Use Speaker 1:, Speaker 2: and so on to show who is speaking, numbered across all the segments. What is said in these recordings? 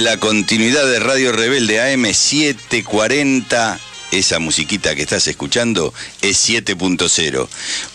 Speaker 1: en la continuidad de Radio Rebelde AM 740. Esa musiquita que estás escuchando es 7.0.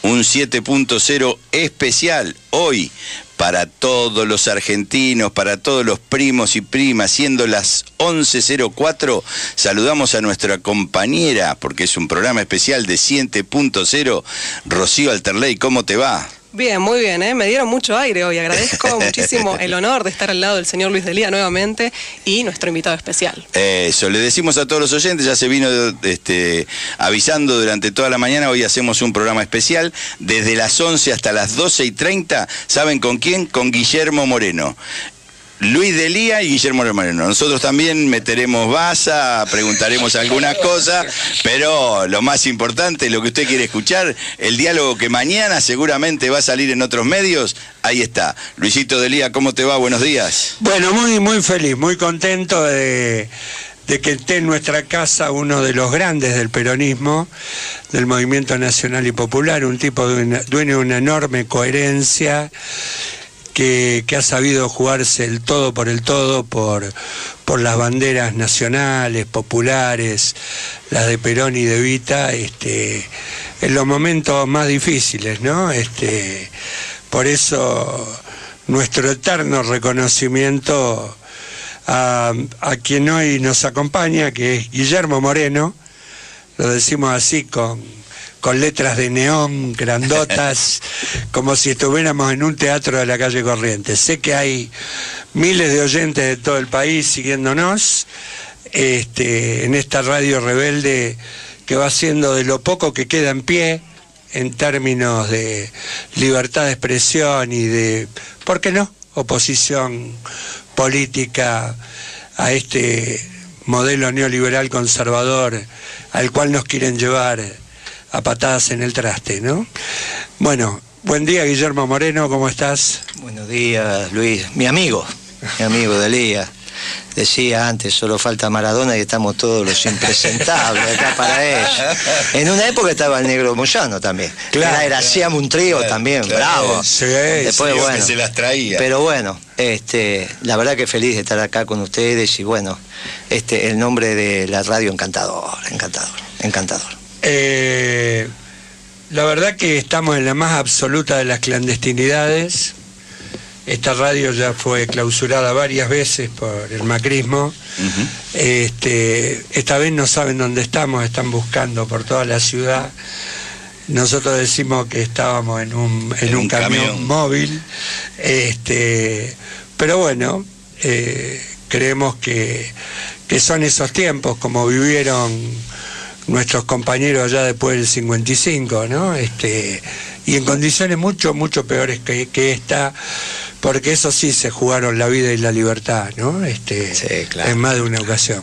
Speaker 1: Un 7.0 especial hoy para todos los argentinos, para todos los primos y primas. Siendo las 11:04, saludamos a nuestra compañera, porque es un programa especial de 7.0, Rocío Alterley. ¿Cómo te va?
Speaker 2: Bien, muy bien, me dieron mucho aire hoy. Agradezco muchísimo el honor de estar al lado del señor Luis Delía nuevamente y nuestro invitado especial.
Speaker 1: Eso, le decimos a todos los oyentes, ya se vino avisando durante toda la mañana. Hoy hacemos un programa especial desde las 11 hasta las 12:30. ¿Saben con quién? Con Guillermo Moreno. Luis Delía y Guillermo Moreno. Nosotros también meteremos baza, preguntaremos algunas cosas, pero lo más importante, lo que usted quiere escuchar, el diálogo que mañana seguramente va a salir en otros medios, ahí está. Luisito Delía, ¿cómo te va? Buenos días.
Speaker 3: Bueno, muy feliz, muy contento de que esté en nuestra casa uno de los grandes del peronismo, del Movimiento Nacional y Popular, un tipo dueño de una enorme coherencia, que ha sabido jugarse el todo por las banderas nacionales, populares, las de Perón y de Evita, en los momentos más difíciles, ¿no? Por eso nuestro eterno reconocimiento a quien hoy nos acompaña, que es Guillermo Moreno. Lo decimos así con letras de neón grandotas, como si estuviéramos en un teatro de la calle Corrientes. Sé que hay miles de oyentes de todo el país siguiéndonos en esta Radio Rebelde, que va siendo de lo poco que queda en pie en términos de libertad de expresión y de, ¿por qué no?, oposición política a este modelo neoliberal conservador al cual nos quieren llevar a patadas en el traste, ¿no? Bueno, buen día, Guillermo Moreno, ¿cómo estás?
Speaker 4: Buenos días, Luis, mi amigo Delía. Decía antes, solo falta Maradona y estamos todos los impresentables acá para ella. En una época estaba el Negro Moyano también. Claro. Hacíamos un trío también, claro, bravo.
Speaker 3: Sí,
Speaker 4: después,
Speaker 1: sí,
Speaker 4: bueno,
Speaker 1: que se las traía.
Speaker 4: Pero bueno, la verdad que feliz de estar acá con ustedes y bueno, el nombre de la radio encantador.
Speaker 3: La verdad que estamos en la más absoluta de las clandestinidades. Esta radio ya fue clausurada varias veces por el macrismo. Esta vez no saben dónde estamos, están buscando por toda la ciudad. Nosotros decimos que estábamos en un camión móvil. Pero bueno, creemos que son esos tiempos como vivieron nuestros compañeros allá después del 55, ¿no? Y en condiciones mucho peores que esta, porque eso sí se jugaron la vida y la libertad, ¿no?
Speaker 4: Sí, claro.
Speaker 3: En más de una ocasión.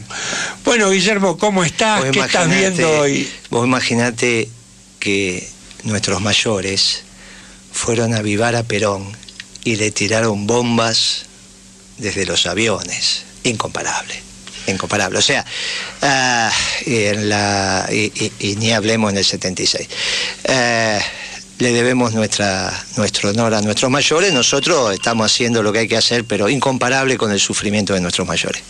Speaker 3: Bueno, Guillermo, ¿cómo estás? ¿Qué estás viendo hoy?
Speaker 4: Vos imaginate que nuestros mayores fueron a avivar a Perón y le tiraron bombas desde los aviones. Incomparable. O sea, y ni hablemos en el 76. Le debemos nuestro honor a nuestros mayores. Nosotros estamos haciendo lo que hay que hacer, pero incomparable con el sufrimiento de nuestros mayores.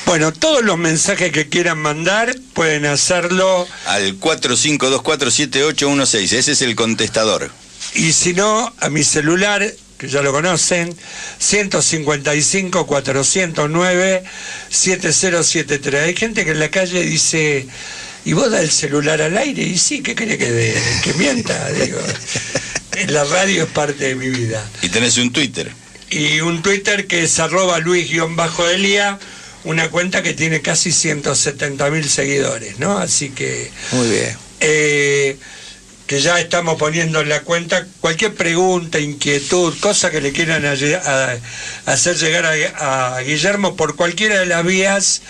Speaker 3: Bueno, todos los mensajes que quieran mandar pueden hacerlo
Speaker 1: al 45247816. Ese es el contestador.
Speaker 3: Y si no, a mi celular, que ya lo conocen, 155-409-7073. Hay gente que en la calle dice, ¿y vos das el celular al aire? Y sí, ¿qué querés que mienta? Digo, la radio es parte de mi vida.
Speaker 1: Y tenés un Twitter.
Speaker 3: Y un Twitter que es @Luis_Delía, una cuenta que tiene casi 170.000 seguidores, ¿no? Así que...
Speaker 4: Muy bien.
Speaker 3: Que ya estamos poniendo en la cuenta cualquier pregunta, inquietud, cosa que le quieran hacer llegar a Guillermo por cualquiera de las vías,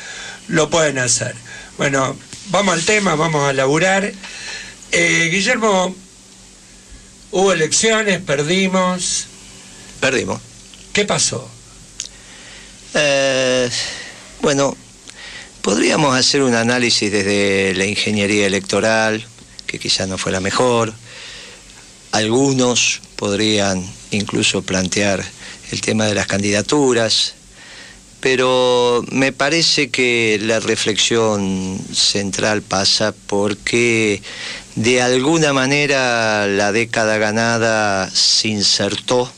Speaker 3: lo pueden hacer. Bueno, vamos al tema, vamos a laburar. Guillermo, hubo elecciones, perdimos.
Speaker 4: Perdimos.
Speaker 3: ¿Qué pasó?
Speaker 4: Bueno, podríamos hacer un análisis desde la ingeniería electoral, que quizás no fue la mejor. Algunos podrían incluso plantear el tema de las candidaturas. pero me parece que la reflexión central pasa porque de alguna manera la década ganada se insertó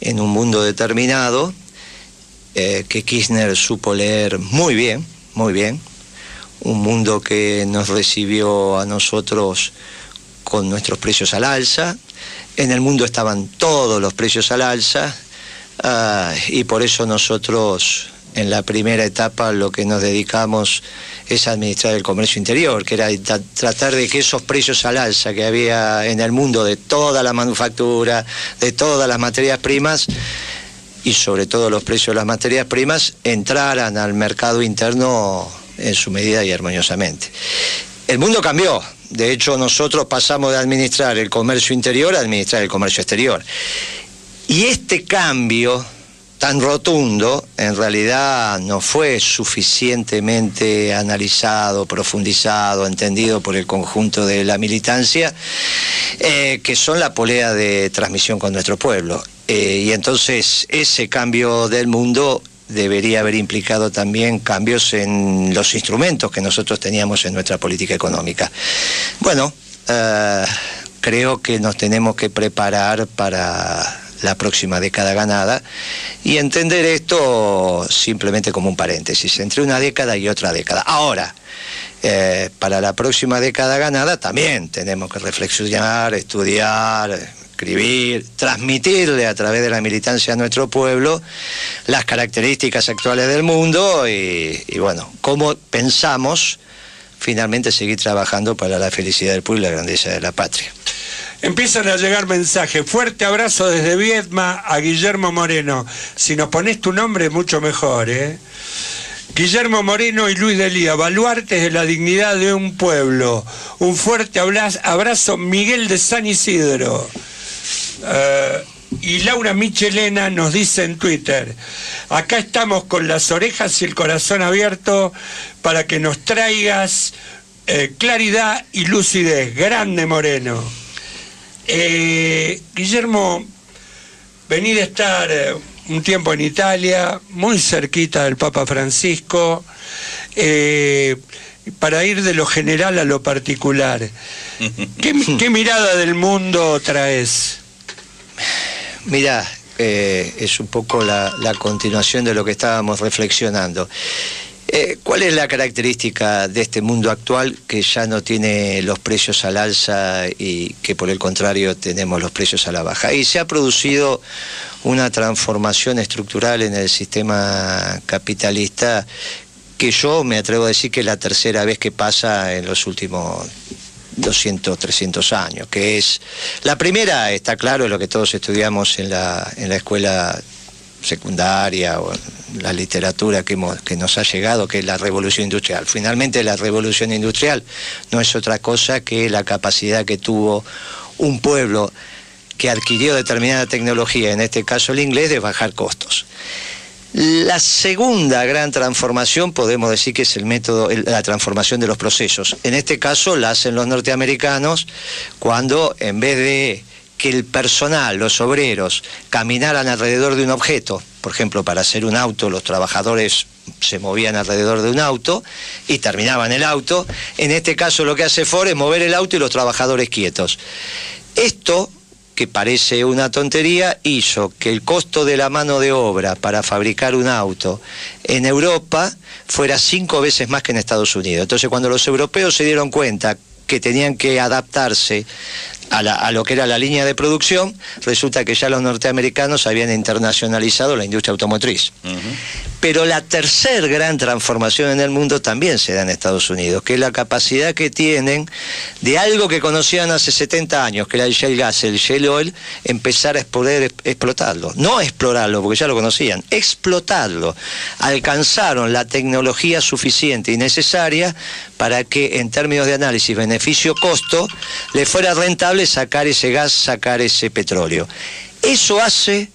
Speaker 4: en un mundo determinado que Kirchner supo leer muy bien, un mundo que nos recibió a nosotros con nuestros precios al alza. En el mundo estaban todos los precios al alza, y por eso nosotros en la primera etapa lo que nos dedicamos es administrar el comercio interior, que era tratar de que esos precios al alza que había en el mundo de toda la manufactura, de todas las materias primas, y sobre todo los precios de las materias primas, entraran al mercado interno en su medida y armoniosamente. El mundo cambió. De hecho, nosotros pasamos de administrar el comercio interior a administrar el comercio exterior. Y este cambio tan rotundo, en realidad no fue suficientemente analizado, profundizado, entendido por el conjunto de la militancia, que son la polea de transmisión con nuestro pueblo. Y entonces ese cambio del mundo debería haber implicado también cambios en los instrumentos que nosotros teníamos en nuestra política económica. Bueno, creo que nos tenemos que preparar para la próxima década ganada y entender esto simplemente como un paréntesis entre una década y otra década. Ahora, para la próxima década ganada también tenemos que reflexionar, estudiar, escribir, transmitirle a través de la militancia a nuestro pueblo las características actuales del mundo y bueno, cómo pensamos finalmente seguir trabajando para la felicidad del pueblo y la grandeza de la patria.
Speaker 3: Empiezan a llegar mensajes. Fuerte abrazo desde Viedma a Guillermo Moreno. Si nos pones tu nombre, mucho mejor, ¿eh? Guillermo Moreno y Luis Delía, baluartes de la dignidad de un pueblo. Un fuerte abrazo, Miguel de San Isidro. Y Laura Michelena nos dice en Twitter: acá estamos con las orejas y el corazón abierto para que nos traigas claridad y lucidez. Grande Moreno. Guillermo, vení de estar un tiempo en Italia, muy cerquita del Papa Francisco, para ir de lo general a lo particular. ¿Qué mirada del mundo traes?
Speaker 4: Mirá, es un poco la continuación de lo que estábamos reflexionando. ¿Cuál es la característica de este mundo actual que ya no tiene los precios al alza y que por el contrario tenemos los precios a la baja? Y se ha producido una transformación estructural en el sistema capitalista que yo me atrevo a decir que es la tercera vez que pasa en los últimos 200, 300 años, que es... La primera, está claro, lo que todos estudiamos en la escuela secundaria o la literatura que nos ha llegado, que es la revolución industrial. Finalmente la revolución industrial no es otra cosa que la capacidad que tuvo un pueblo que adquirió determinada tecnología, en este caso el inglés, de bajar costos. La segunda gran transformación podemos decir que es el método, la transformación de los procesos. En este caso la hacen los norteamericanos cuando en vez de que el personal, los obreros, caminaran alrededor de un objeto, por ejemplo, para hacer un auto, los trabajadores se movían alrededor de un auto y terminaban el auto. En este caso lo que hace Ford es mover el auto y los trabajadores quietos. Esto, que parece una tontería, hizo que el costo de la mano de obra para fabricar un auto en Europa fuera 5 veces más que en Estados Unidos. Entonces, cuando los europeos se dieron cuenta que tenían que adaptarse a lo que era la línea de producción, resulta que ya los norteamericanos habían internacionalizado la industria automotriz. Pero la tercer gran transformación en el mundo también se da en Estados Unidos, que es la capacidad que tienen de algo que conocían hace 70 años, que era el shale gas, el shale oil, empezar a poder explotarlo. No explorarlo, porque ya lo conocían, explotarlo. Alcanzaron la tecnología suficiente y necesaria para que en términos de análisis beneficio-costo le fuera rentable sacar ese gas, sacar ese petróleo. Eso hace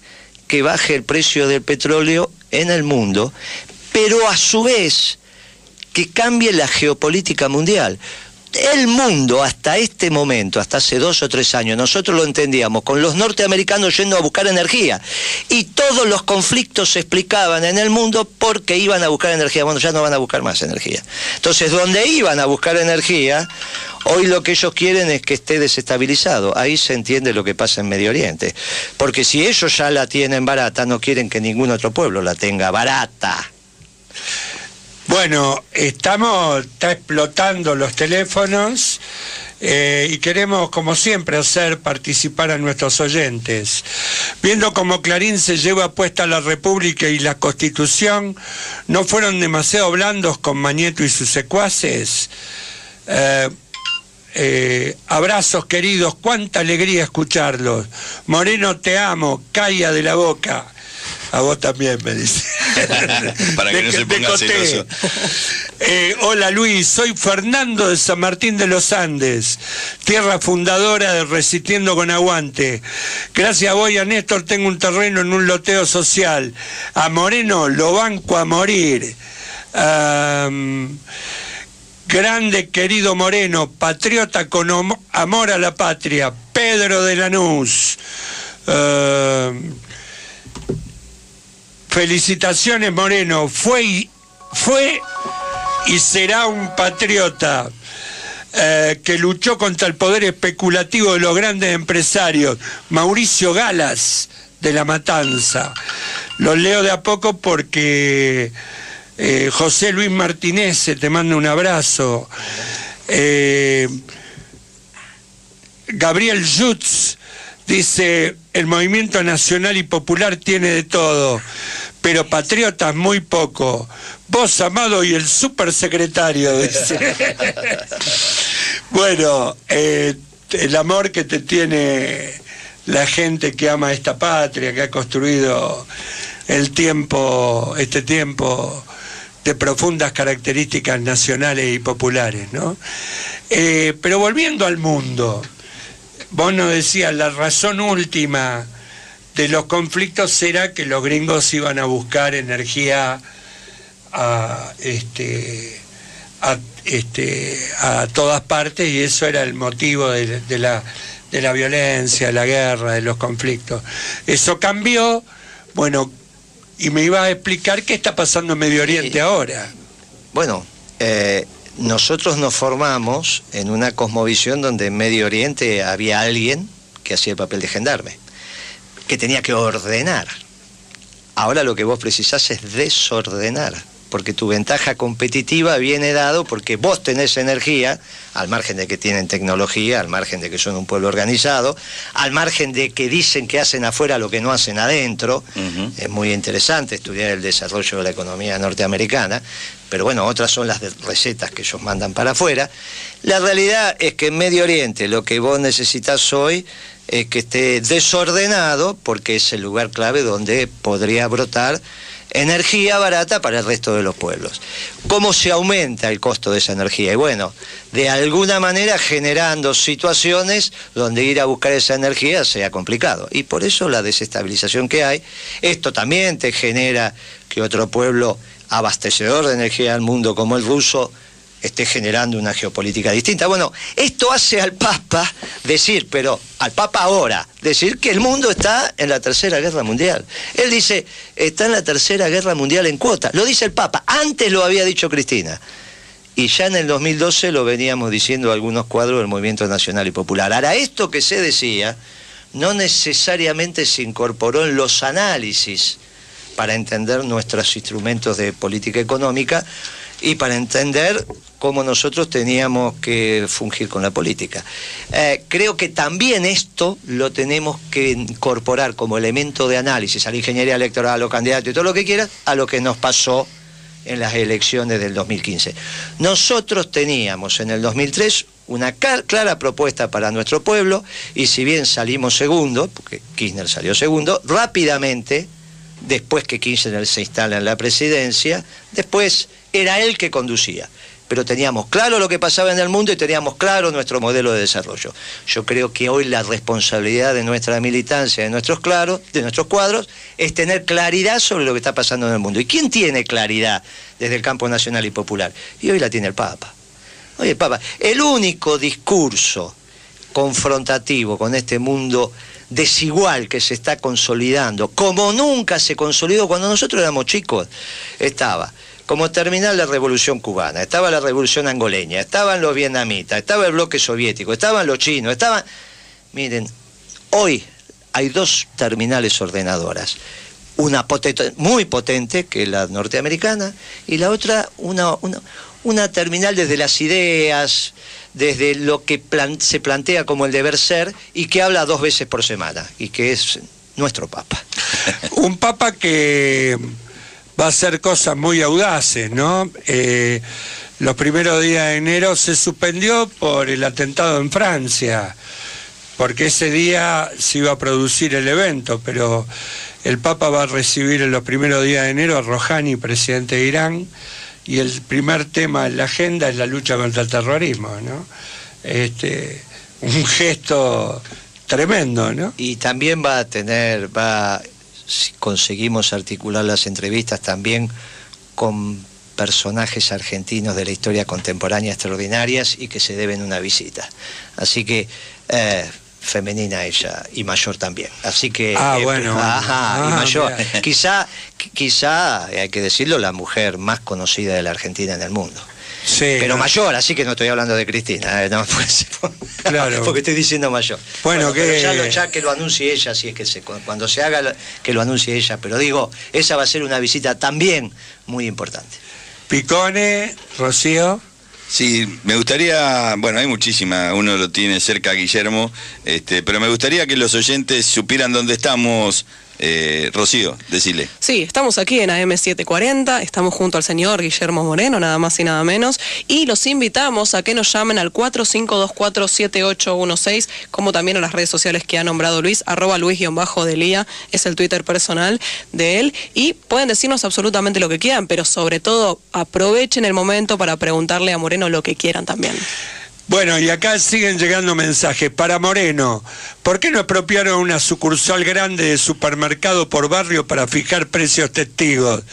Speaker 4: que baje el precio del petróleo en el mundo, pero a su vez que cambie la geopolítica mundial. el mundo hasta este momento, hasta hace 2 o 3 años, nosotros lo entendíamos con los norteamericanos yendo a buscar energía, y todos los conflictos se explicaban en el mundo porque iban a buscar energía. Bueno, ya no van a buscar más energía. Entonces, donde iban a buscar energía, hoy lo que ellos quieren es que esté desestabilizado. Ahí se entiende lo que pasa en Medio Oriente, porque si ellos ya la tienen barata, no quieren que ningún otro pueblo la tenga barata.
Speaker 3: Bueno, está explotando los teléfonos y queremos, como siempre, hacer participar a nuestros oyentes. Viendo cómo Clarín se lleva puesta la República y la Constitución, ¿no fueron demasiado blandos con Mañeto y sus secuaces? Abrazos queridos, cuánta alegría escucharlos. Moreno, te amo, calla de la boca. A vos también, me dice.
Speaker 1: Para que no se ponga celoso.
Speaker 3: Hola Luis, soy Fernando de San Martín de los Andes, tierra fundadora de Resistiendo con Aguante. Gracias a vos y a Néstor tengo un terreno en un loteo social. A Moreno lo banco a morir. Grande querido Moreno, patriota con amor a la patria. Pedro de Lanús. Felicitaciones Moreno, fue y será un patriota que luchó contra el poder especulativo de los grandes empresarios. Mauricio Galas de La Matanza. Los leo de a poco porque José Luis Martínez te manda un abrazo. Gabriel Jutz dice, el movimiento nacional y popular tiene de todo, pero patriotas muy poco. Vos, Amado, y el supersecretario, dice. Bueno, el amor que te tiene la gente que ama esta patria, que ha construido este tiempo de profundas características nacionales y populares, ¿no? Pero volviendo al mundo, vos nos decías, la razón última de los conflictos era que los gringos iban a buscar energía a todas partes, y eso era el motivo de la violencia, de la guerra, de los conflictos. Eso cambió, bueno, y me ibas a explicar qué está pasando en Medio Oriente ahora.
Speaker 4: Bueno, nosotros nos formamos en una cosmovisión donde en Medio Oriente había alguien que hacía el papel de gendarme, que tenía que ordenar. Ahora lo que vos precisás es desordenar, porque tu ventaja competitiva viene dado porque vos tenés energía, al margen de que tienen tecnología, al margen de que son un pueblo organizado, al margen de que dicen que hacen afuera lo que no hacen adentro. Es muy interesante estudiar el desarrollo de la economía norteamericana, pero bueno, otras son las recetas que ellos mandan para afuera. La realidad es que en Medio Oriente lo que vos necesitas hoy es que esté desordenado, porque es el lugar clave donde podría brotar energía barata para el resto de los pueblos. ¿Cómo se aumenta el costo de esa energía? Y bueno, de alguna manera generando situaciones donde ir a buscar esa energía sea complicado. Y por eso la desestabilización que hay. Esto también te genera que otro pueblo abastecedor de energía al mundo como el ruso esté generando una geopolítica distinta. Bueno, esto hace al Papa decir, pero al Papa ahora, decir que el mundo está en la Tercera Guerra Mundial. Él dice, está en la Tercera Guerra Mundial en cuota. Lo dice el Papa, antes lo había dicho Cristina. Y ya en el 2012 lo veníamos diciendo algunos cuadros del Movimiento Nacional y Popular. Ahora, esto que se decía, no necesariamente se incorporó en los análisis para entender nuestros instrumentos de política económica y para entender cómo nosotros teníamos que fungir con la política. Creo que también esto lo tenemos que incorporar como elemento de análisis a la ingeniería electoral, a los candidatos y todo lo que quieras, a lo que nos pasó en las elecciones del 2015. Nosotros teníamos en el 2003 una clara propuesta para nuestro pueblo, y si bien salimos segundo, porque Kirchner salió segundo, rápidamente, después que Kirchner se instala en la presidencia, después era él que conducía. Pero teníamos claro lo que pasaba en el mundo y teníamos claro nuestro modelo de desarrollo. Yo creo que hoy la responsabilidad de nuestra militancia, de nuestros cuadros, es tener claridad sobre lo que está pasando en el mundo. ¿Y quién tiene claridad desde el campo nacional y popular? Y hoy la tiene el Papa. Oye, Papa, el único discurso confrontativo con este mundo desigual que se está consolidando, como nunca se consolidó cuando nosotros éramos chicos, estaba como terminar la revolución cubana, estaba la revolución angoleña, estaban los vietnamitas, estaba el bloque soviético, estaban los chinos, estaban... Miren, hoy hay dos terminales ordenadoras, una muy potente, que es la norteamericana, y la otra una terminal desde las ideas, desde lo que se plantea como el deber ser, y que habla 2 veces por semana, y que es nuestro Papa.
Speaker 3: Un Papa que va a hacer cosas muy audaces, ¿no? Los primeros días de enero se suspendió por el atentado en Francia, porque ese día se iba a producir el evento, pero el Papa va a recibir en los primeros días de enero a Rouhani, presidente de Irán, y el primer tema en la agenda es la lucha contra el terrorismo, ¿no? Un gesto tremendo, ¿no?
Speaker 4: Y también si conseguimos articular las entrevistas, también con personajes argentinos de la historia contemporánea extraordinarias y que se deben una visita. Así que... femenina ella y mayor también, así que
Speaker 3: bueno.
Speaker 4: Y mayor, quizá hay que decirlo, la mujer más conocida de la Argentina en el mundo,
Speaker 3: sí,
Speaker 4: pero
Speaker 3: ¿no?
Speaker 4: Mayor, así que no estoy hablando de Cristina, no, pues,
Speaker 3: claro.
Speaker 4: porque estoy diciendo mayor.
Speaker 3: Bueno,
Speaker 4: pero ya que lo anuncie ella, si es que cuando se haga que lo anuncie ella, pero digo, esa va a ser una visita también muy importante.
Speaker 3: Picone, Rocío.
Speaker 1: Sí, me gustaría, bueno, hay muchísima, uno lo tiene cerca a Guillermo, pero me gustaría que los oyentes supieran dónde estamos. Rocío, decile.
Speaker 2: Sí, estamos aquí en AM740, estamos junto al señor Guillermo Moreno, nada más y nada menos, y los invitamos a que nos llamen al 4524-7816, como también a las redes sociales que ha nombrado Luis, @Luis_Delía, es el Twitter personal de él, y pueden decirnos absolutamente lo que quieran, pero sobre todo aprovechen el momento para preguntarle a Moreno lo que quieran también.
Speaker 3: Bueno, y acá siguen llegando mensajes. Para Moreno, ¿por qué no expropiaron una sucursal grande de supermercado por barrio para fijar precios testigos?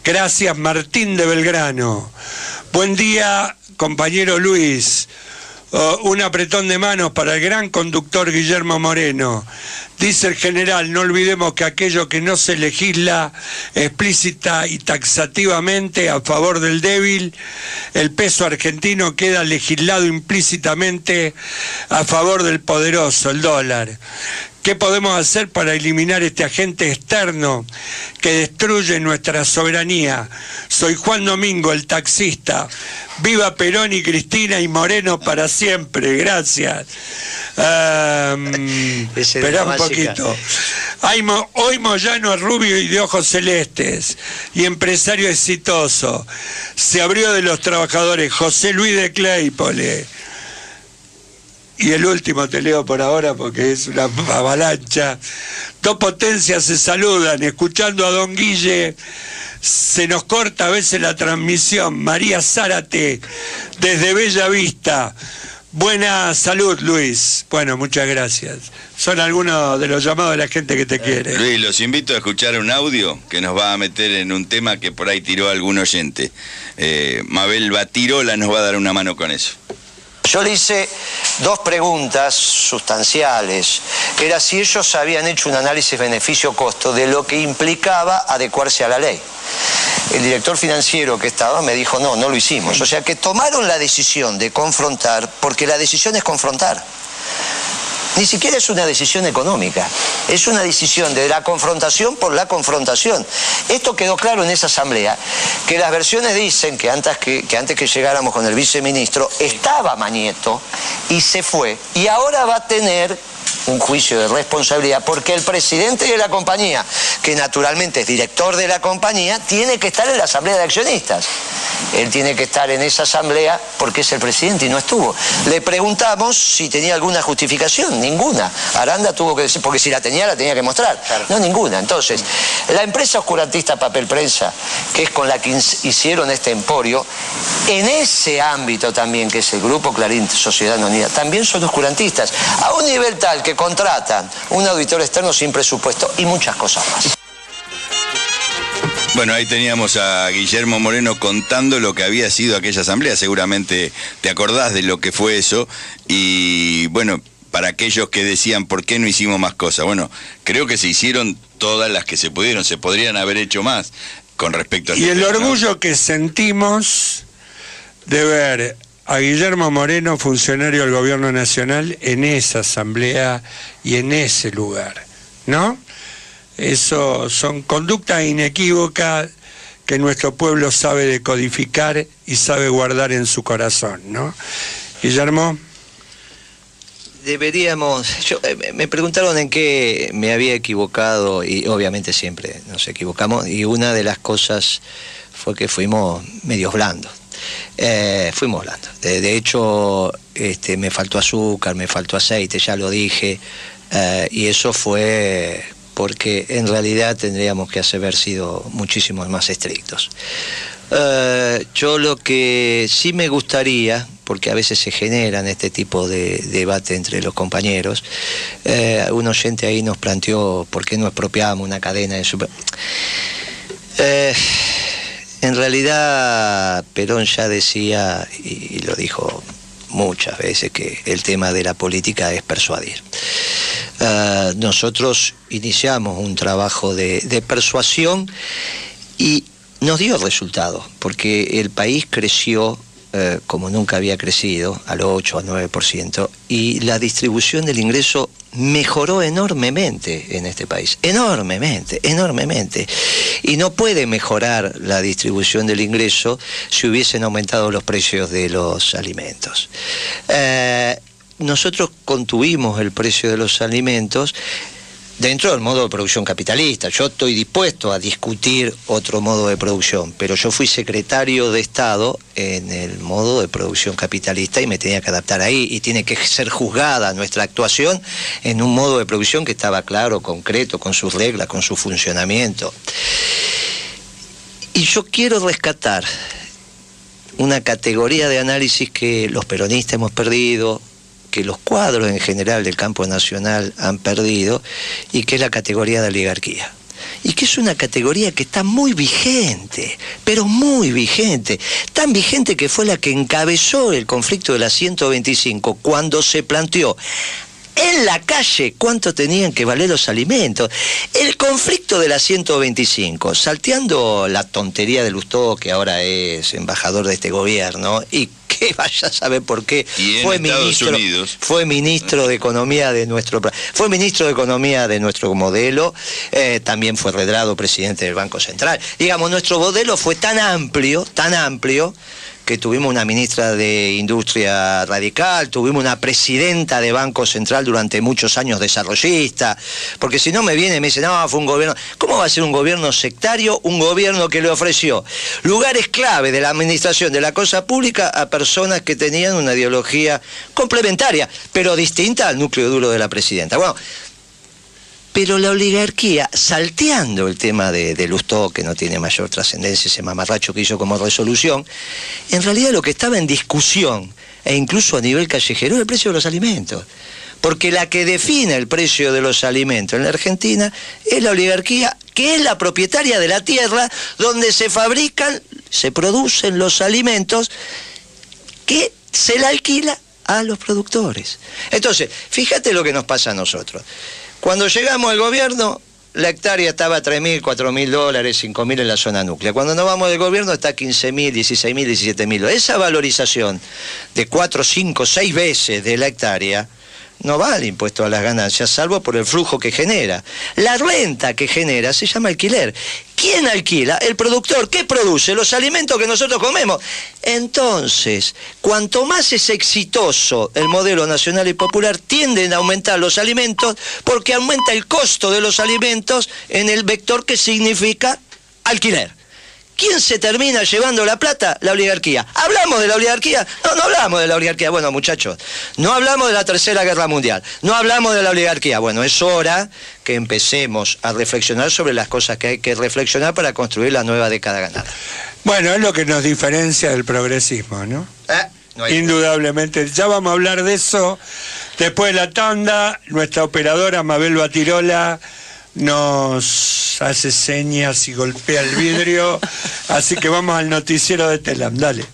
Speaker 3: Gracias, Martín de Belgrano. Buen día, compañero Luis. Un apretón de manos para el gran conductor Guillermo Moreno. Dice el general, no olvidemos que aquello que no se legisla explícita y taxativamente a favor del débil, el peso argentino queda legislado implícitamente a favor del poderoso, el dólar. ¿Qué podemos hacer para eliminar este agente externo que destruye nuestra soberanía? Soy Juan Domingo, el taxista. Viva Perón y Cristina y Moreno para siempre. Gracias. Espera un poquito. Hoy Moyano es rubio y de ojos celestes y empresario exitoso. Se abrió de los trabajadores. José Luis de Claypole. Y el último te leo por ahora porque es una avalancha. Dos potencias se saludan, escuchando a don Guille, se nos corta a veces la transmisión. María Zárate, desde Bella Vista. Buena salud, Luis. Bueno, muchas gracias. Son algunos de los llamados de la gente que te quiere.
Speaker 1: Luis, los invito a escuchar un audio que nos va a meter en un tema que por ahí tiró algún oyente. Mabel Batirola nos va a dar una mano con eso.
Speaker 4: Yo le hice 2 preguntas sustanciales. Era si ellos habían hecho un análisis beneficio-costo de lo que implicaba adecuarse a la ley. El director financiero que estaba me dijo, no lo hicimos. O sea que tomaron la decisión de confrontar, porque la decisión es confrontar. Ni siquiera es una decisión económica, es una decisión de la confrontación por la confrontación. Esto quedó claro en esa asamblea, que las versiones dicen que antes que llegáramos con el viceministro, estaba Mañeto y se fue, y ahora va a tener un juicio de responsabilidad, porque el presidente de la compañía, que naturalmente es director de la compañía, tiene que estar en la asamblea de accionistas. Él tiene que estar en esa asamblea porque es el presidente y no estuvo. Le preguntamos si tenía alguna justificación, ninguna. Aranda tuvo que decir, porque si la tenía que mostrar. Claro. No, ninguna. Entonces, la empresa oscurantista Papel Prensa, que es con la que hicieron este emporio, en ese ámbito también, que es el Grupo Clarín Sociedad Unida, también son oscurantistas, a un nivel tal que contratan un auditor externo sin presupuesto y muchas cosas más.
Speaker 1: Bueno, ahí teníamos a Guillermo Moreno contando lo que había sido aquella asamblea. Seguramente te acordás de lo que fue eso. Y bueno, para aquellos que decían ¿por qué no hicimos más cosas? Bueno, creo que se hicieron todas las que se pudieron. Se podrían haber hecho más con respecto a...
Speaker 3: Y el orgullo que sentimos de ver a Guillermo Moreno, funcionario del Gobierno Nacional, en esa asamblea y en ese lugar, ¿no? Eso son conductas inequívocas que nuestro pueblo sabe decodificar y sabe guardar en su corazón, ¿no? Guillermo.
Speaker 4: Me preguntaron en qué me había equivocado, y obviamente siempre nos equivocamos, y una de las cosas fue que fuimos medios blandos. Fuimos blandos. De hecho, me faltó azúcar, me faltó aceite, ya lo dije, y eso fue porque en realidad tendríamos que haber sido muchísimo más estrictos. Yo lo que sí me gustaría, porque a veces se generan este tipo de debate entre los compañeros, un oyente ahí nos planteó por qué no expropiábamos una cadena de en realidad Perón ya decía, y lo dijo muchas veces, que el tema de la política es persuadir. Nosotros iniciamos un trabajo de persuasión y nos dio resultado, porque el país creció como nunca había crecido, al 8 al 9%, y la distribución del ingreso mejoró enormemente en este país, enormemente. Y no puede mejorar la distribución del ingreso si hubiesen aumentado los precios de los alimentos. Nosotros contuvimos el precio de los alimentos dentro del modo de producción capitalista. Yo estoy dispuesto a discutir otro modo de producción, pero yo fui secretario de Estado en el modo de producción capitalista y me tenía que adaptar ahí, y tiene que ser juzgada nuestra actuación en un modo de producción que estaba claro, concreto, con sus reglas, con su funcionamiento. Y yo quiero rescatar una categoría de análisis que los peronistas hemos perdido, que los cuadros en general del campo nacional han perdido, y que es la categoría de oligarquía. Y que es una categoría que está muy vigente, pero muy vigente. Tan vigente que fue la que encabezó el conflicto de la 125 cuando se planteó en la calle cuánto tenían que valer los alimentos. El conflicto de la 125, salteando la tontería de Lustó, que ahora es embajador de este gobierno, y que vaya a saber por qué fue ministro de Economía de nuestro modelo, también fue Redrado presidente del Banco Central. Digamos, nuestro modelo fue tan amplio, que tuvimos una ministra de Industria radical, tuvimos una presidenta de Banco Central durante muchos años desarrollista, porque si no me viene y me dice, no, fue un gobierno... ¿Cómo va a ser un gobierno sectario? Un gobierno que le ofreció lugares clave de la administración de la cosa pública a personas que tenían una ideología complementaria, pero distinta al núcleo duro de la presidenta. Bueno, pero la oligarquía, salteando el tema de Lustó, que no tiene mayor trascendencia, ese mamarracho que hizo como resolución, en realidad lo que estaba en discusión, e incluso a nivel callejero, es el precio de los alimentos. Porque la que define el precio de los alimentos en la Argentina es la oligarquía, que es la propietaria de la tierra donde se fabrican, se producen los alimentos que se la alquila a los productores. Entonces, fíjate lo que nos pasa a nosotros. Cuando llegamos al gobierno, la hectárea estaba a $3.000, $4.000, $5.000 en la zona núclea. Cuando nos vamos del gobierno está a $15.000, $16.000, $17.000. Esa valorización de 4, 5, 6 veces de la hectárea no va al impuesto a las ganancias, salvo por el flujo que genera. La renta que genera se llama alquiler. ¿Quién alquila? El productor. ¿Qué produce? Los alimentos que nosotros comemos. Entonces, cuanto más es exitoso el modelo nacional y popular, tienden a aumentar los alimentos, porque aumenta el costo de los alimentos en el vector que significa alquiler. ¿Quién se termina llevando la plata? La oligarquía. ¿Hablamos de la oligarquía? No, no hablamos de la oligarquía. Bueno, muchachos, no hablamos de la Tercera Guerra Mundial, no hablamos de la oligarquía. Bueno, es hora que empecemos a reflexionar sobre las cosas que hay que reflexionar para construir la nueva década ganada.
Speaker 3: Bueno, es lo que nos diferencia del progresismo, ¿no? No hay... Indudablemente. Ya vamos a hablar de eso después de la tanda. Nuestra operadora Mabel Batirola nos hace señas y golpea el vidrio, así que vamos al noticiero de Telam, dale.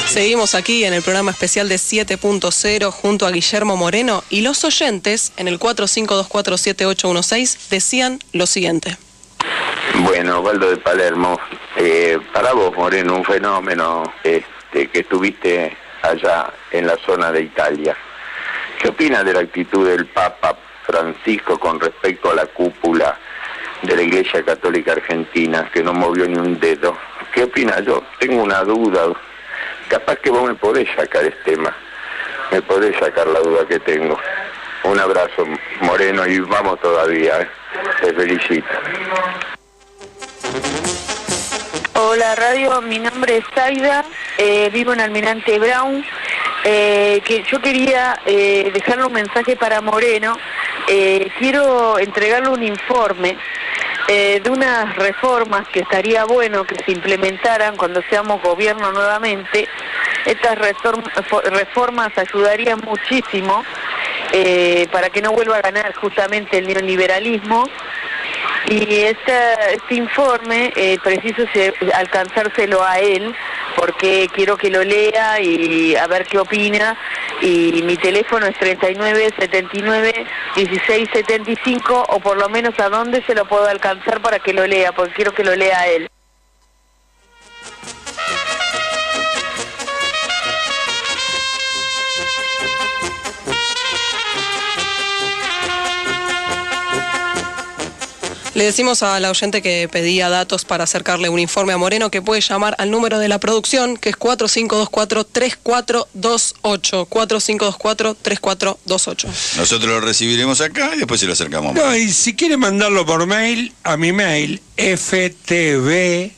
Speaker 2: Seguimos aquí en el programa especial de 7.0 junto a Guillermo Moreno y los oyentes en el 45247816 decían lo siguiente.
Speaker 5: Bueno, Osvaldo de Palermo, para vos, Moreno, un fenómeno que estuviste allá en la zona de Italia. ¿Qué opinas de la actitud del Papa Francisco con respecto a la cúpula de la Iglesia Católica Argentina, que no movió ni un dedo? ¿Qué opinas? Yo tengo una duda. Capaz que vos me podés sacar este tema, me podés sacar la duda que tengo. Un abrazo, Moreno, y vamos todavía, te felicito.
Speaker 6: Hola radio, mi nombre es Zaida, vivo en Almirante Brown, que yo quería dejarle un mensaje para Moreno. Quiero entregarle un informe de unas reformas que estaría bueno que se implementaran cuando seamos gobierno nuevamente. Estas reformas ayudarían muchísimo para que no vuelva a ganar justamente el neoliberalismo. Y este informe preciso alcanzárselo a él, porque quiero que lo lea y a ver qué opina. Y mi teléfono es 3979-1675, o por lo menos a dónde se lo puedo alcanzar para que lo lea, porque quiero que lo lea él.
Speaker 2: Le decimos a la oyente que pedía datos para acercarle un informe a Moreno que puede llamar al número de la producción, que es 4524-3428. 4524-3428.
Speaker 1: Nosotros lo recibiremos acá y después se lo acercamos.
Speaker 3: No, y si quiere mandarlo por mail, a mi mail, FTVCTA,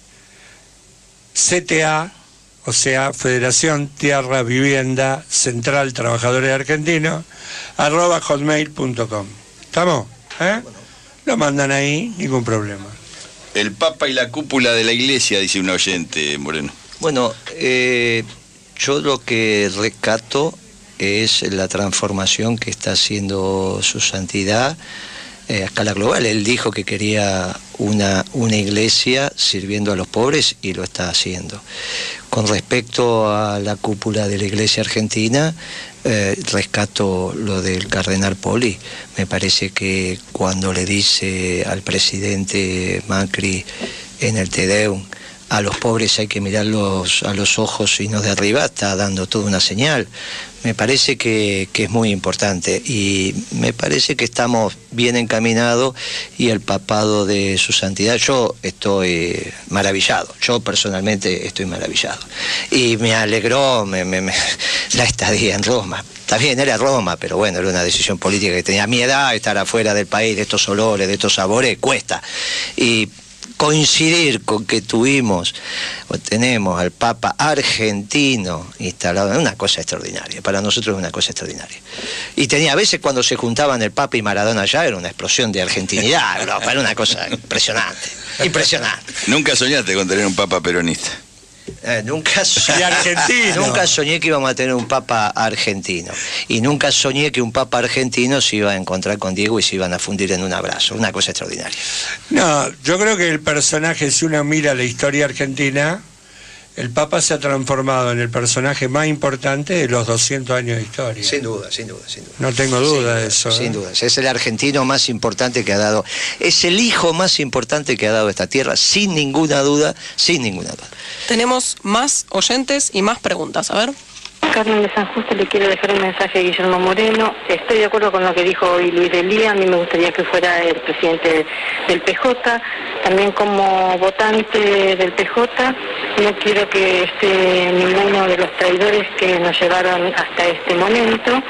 Speaker 3: o sea, Federación Tierra Vivienda Central Trabajadores Argentinos, @hotmail.com. ¿Estamos? Lo mandan ahí, ningún problema.
Speaker 1: El Papa y la cúpula de la Iglesia, dice un oyente, Moreno.
Speaker 4: Bueno, yo lo que rescato es la transformación que está haciendo su santidad a escala global. Él dijo que quería una iglesia sirviendo a los pobres y lo está haciendo. Con respecto a la cúpula de la Iglesia Argentina, rescato lo del cardenal Poli. Me parece que cuando le dice al presidente Macri en el Te Deum, a los pobres hay que mirarlos a los ojos y no de arriba, está dando toda una señal. Me parece que es muy importante y me parece que estamos bien encaminados, y el papado de su santidad, yo estoy maravillado, yo personalmente estoy maravillado. Y me alegró la estadía en Roma. Está bien, era Roma, pero bueno, era una decisión política que tenía. A mi edad, estar afuera del país, de estos olores, de estos sabores, cuesta. Y coincidir con que tenemos al Papa argentino instalado, es una cosa extraordinaria, para nosotros es una cosa extraordinaria. Y tenía, a veces cuando se juntaban el Papa y Maradona allá, era una explosión de argentinidad, era una cosa impresionante, impresionante.
Speaker 1: ¿Nunca soñaste con tener un Papa peronista?
Speaker 4: Nunca soñé que íbamos a tener un Papa argentino, y nunca soñé que un Papa argentino se iba a encontrar con Diego y se iban a fundir en un abrazo, una cosa extraordinaria.
Speaker 3: No, yo creo que el personaje, si uno mira la historia argentina, el Papa se ha transformado en el personaje más importante de los 200 años de historia.
Speaker 4: Sin duda.
Speaker 3: No tengo duda de eso.
Speaker 4: Sin duda. Es el argentino más importante que ha dado, es el hijo más importante que ha dado esta tierra, sin ninguna duda, sin ninguna duda.
Speaker 2: Tenemos más oyentes y más preguntas, a ver.
Speaker 6: Carmen de San Justo, le quiero dejar un mensaje a Guillermo Moreno. Estoy de acuerdo con lo que dijo hoy Luis Delía. A mí me gustaría que fuera el presidente del PJ. También como votante del PJ, no quiero que esté ninguno de los traidores que nos llevaron hasta este momento.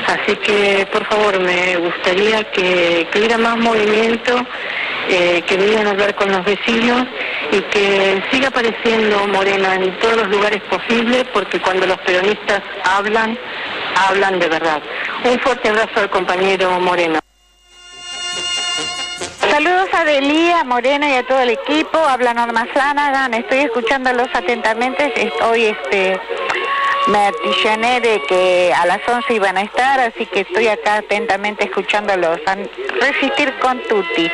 Speaker 6: Así que, por favor, me gustaría que hubiera más movimiento, que vinieran a hablar con los vecinos y que siga apareciendo Moreno en todos los lugares posibles, porque cuando los peronistas hablan de verdad. Un fuerte abrazo al compañero Moreno.
Speaker 7: Saludos a Delía, Moreno y a todo el equipo. Habla Norma Flanagan. Estoy escuchándolos atentamente. Estoy me atilloné de que a las 11 iban a estar, así que estoy acá atentamente escuchándolos. A resistir con Tuti.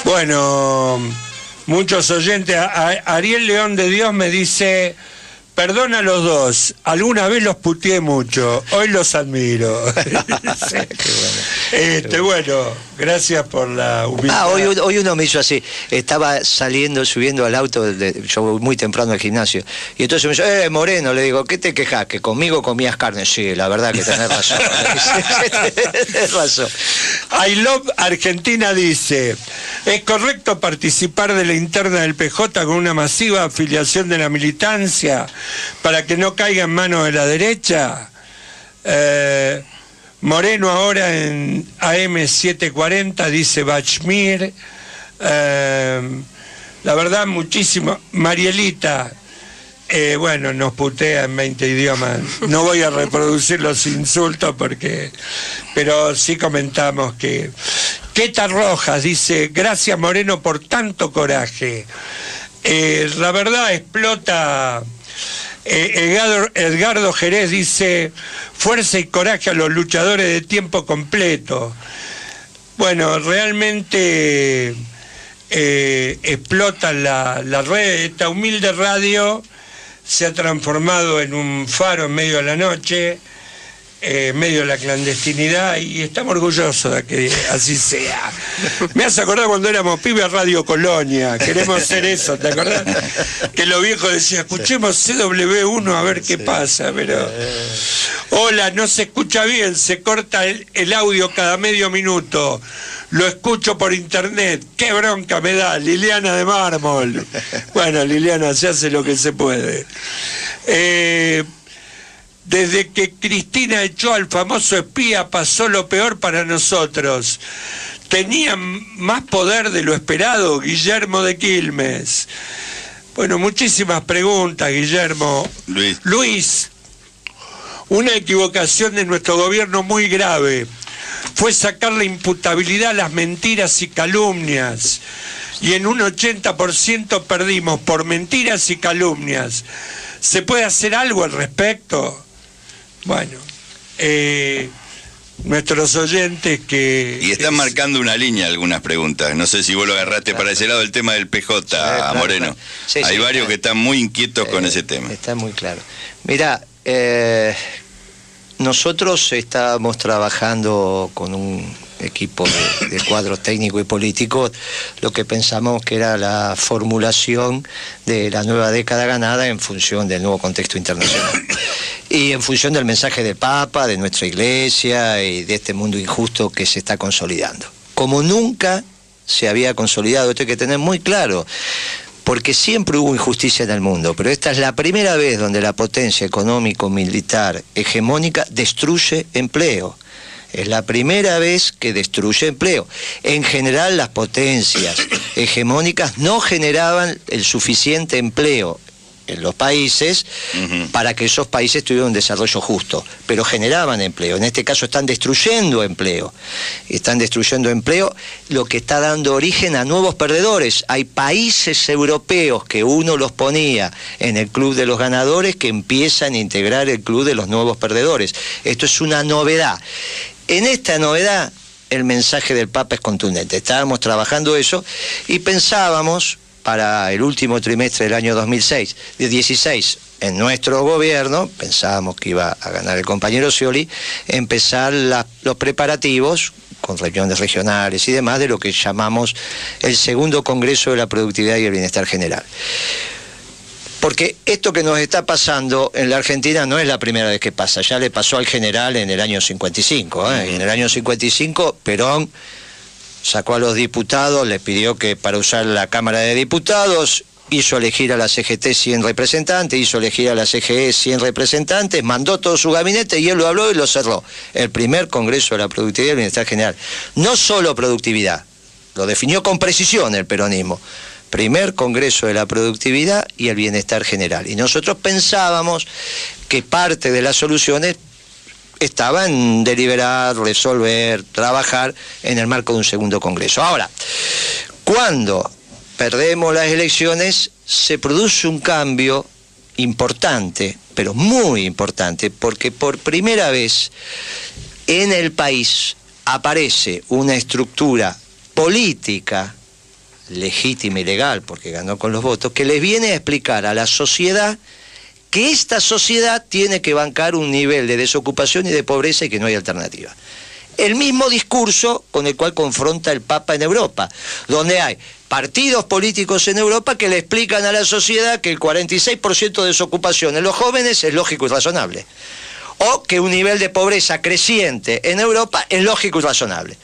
Speaker 3: Bueno, muchos oyentes. Ariel León de Dios me dice: perdona a los dos, alguna vez los puteé mucho, hoy los admiro. Bueno, gracias por la humildad.
Speaker 4: Hoy uno me hizo así, estaba subiendo al auto, yo voy muy temprano al gimnasio, y entonces me dice: Moreno, le digo, ¿qué te quejas? ¿Que conmigo comías carne? Sí, la verdad que tenés razón. Tenés razón.
Speaker 3: I Love Argentina dice: ¿es correcto participar de la interna del PJ con una masiva afiliación de la militancia para que no caiga en manos de la derecha? Moreno ahora en AM740, dice Bachmir. La verdad, muchísimo. Marielita, bueno, nos putea en 20 idiomas. No voy a reproducir los insultos pero sí comentamos que... Queta Rojas dice: gracias Moreno por tanto coraje. La verdad explota. Edgardo Jerez dice: fuerza y coraje a los luchadores de tiempo completo. Bueno, realmente explota la red. Esta humilde radio se ha transformado en un faro en medio de la noche, en medio de la clandestinidad, y estamos orgullosos de que así sea. Me hace acordar cuando éramos pibes, Radio Colonia, queremos ser eso, ¿te acordás? Que los viejos decían: escuchemos CW1 a ver qué pasa, pero... Hola, no se escucha bien, se corta el audio cada medio minuto, lo escucho por internet, qué bronca me da, Liliana de Mármol. Bueno, Liliana, se hace lo que se puede. Desde que Cristina echó al famoso espía pasó lo peor para nosotros. Tenían más poder de lo esperado, Guillermo de Quilmes. Bueno, muchísimas preguntas, Guillermo. Luis, una equivocación de nuestro gobierno muy grave fue sacar la imputabilidad a las mentiras y calumnias. Y en un 80% perdimos por mentiras y calumnias. ¿Se puede hacer algo al respecto? Bueno, nuestros oyentes que...
Speaker 1: Y están marcando una línea algunas preguntas. No sé si vos lo agarraste para ese lado, el tema del PJ, claro, Moreno. Claro. Sí, hay varios que están muy inquietos con ese tema.
Speaker 4: Está muy claro. Mirá, nosotros estábamos trabajando con un equipo de cuadros técnicos y políticos lo que pensamos que era la formulación de la nueva década ganada en función del nuevo contexto internacional y en función del mensaje del Papa, de nuestra Iglesia y de este mundo injusto que se está consolidando. Como nunca se había consolidado, esto hay que tener muy claro, porque siempre hubo injusticia en el mundo, pero esta es la primera vez donde la potencia económico-militar hegemónica destruye empleo. Es la primera vez que destruye empleo. En general, las potencias hegemónicas no generaban el suficiente empleo en los países para que esos países tuvieran un desarrollo justo, pero generaban empleo. En este caso están destruyendo empleo. Están destruyendo empleo, lo que está dando origen a nuevos perdedores. Hay países europeos que uno los ponía en el club de los ganadores que empiezan a integrar el club de los nuevos perdedores. Esto es una novedad. En esta novedad, el mensaje del Papa es contundente. Estábamos trabajando eso y pensábamos, para el último trimestre del año 2016, en nuestro gobierno, pensábamos que iba a ganar el compañero Scioli, empezar los preparativos, con reuniones regionales y demás, de lo que llamamos el segundo Congreso de la Productividad y el Bienestar General. Porque esto que nos está pasando en la Argentina no es la primera vez que pasa, ya le pasó al general en el año 55. En el año 55 Perón sacó a los diputados, les pidió que para usar la Cámara de Diputados, hizo elegir a la CGT 100 representantes, hizo elegir a la CGE 100 representantes, mandó todo su gabinete y él lo habló y lo cerró. El primer Congreso de la Productividad y el Bienestar General. No solo productividad, lo definió con precisión el peronismo. Primer Congreso de la Productividad y el Bienestar General. Y nosotros pensábamos que parte de las soluciones estaba en deliberar, resolver, trabajar en el marco de un segundo Congreso. Ahora, cuando perdemos las elecciones, se produce un cambio importante, pero muy importante, porque por primera vez en el país aparece una estructura política, legítima y legal, porque ganó con los votos, que les viene a explicar a la sociedad que esta sociedad tiene que bancar un nivel de desocupación y de pobreza y que no hay alternativa. El mismo discurso con el cual confronta el Papa en Europa, donde hay partidos políticos en Europa que le explican a la sociedad que el 46% de desocupación en los jóvenes es lógico y razonable, o que un nivel de pobreza creciente en Europa es lógico y razonable.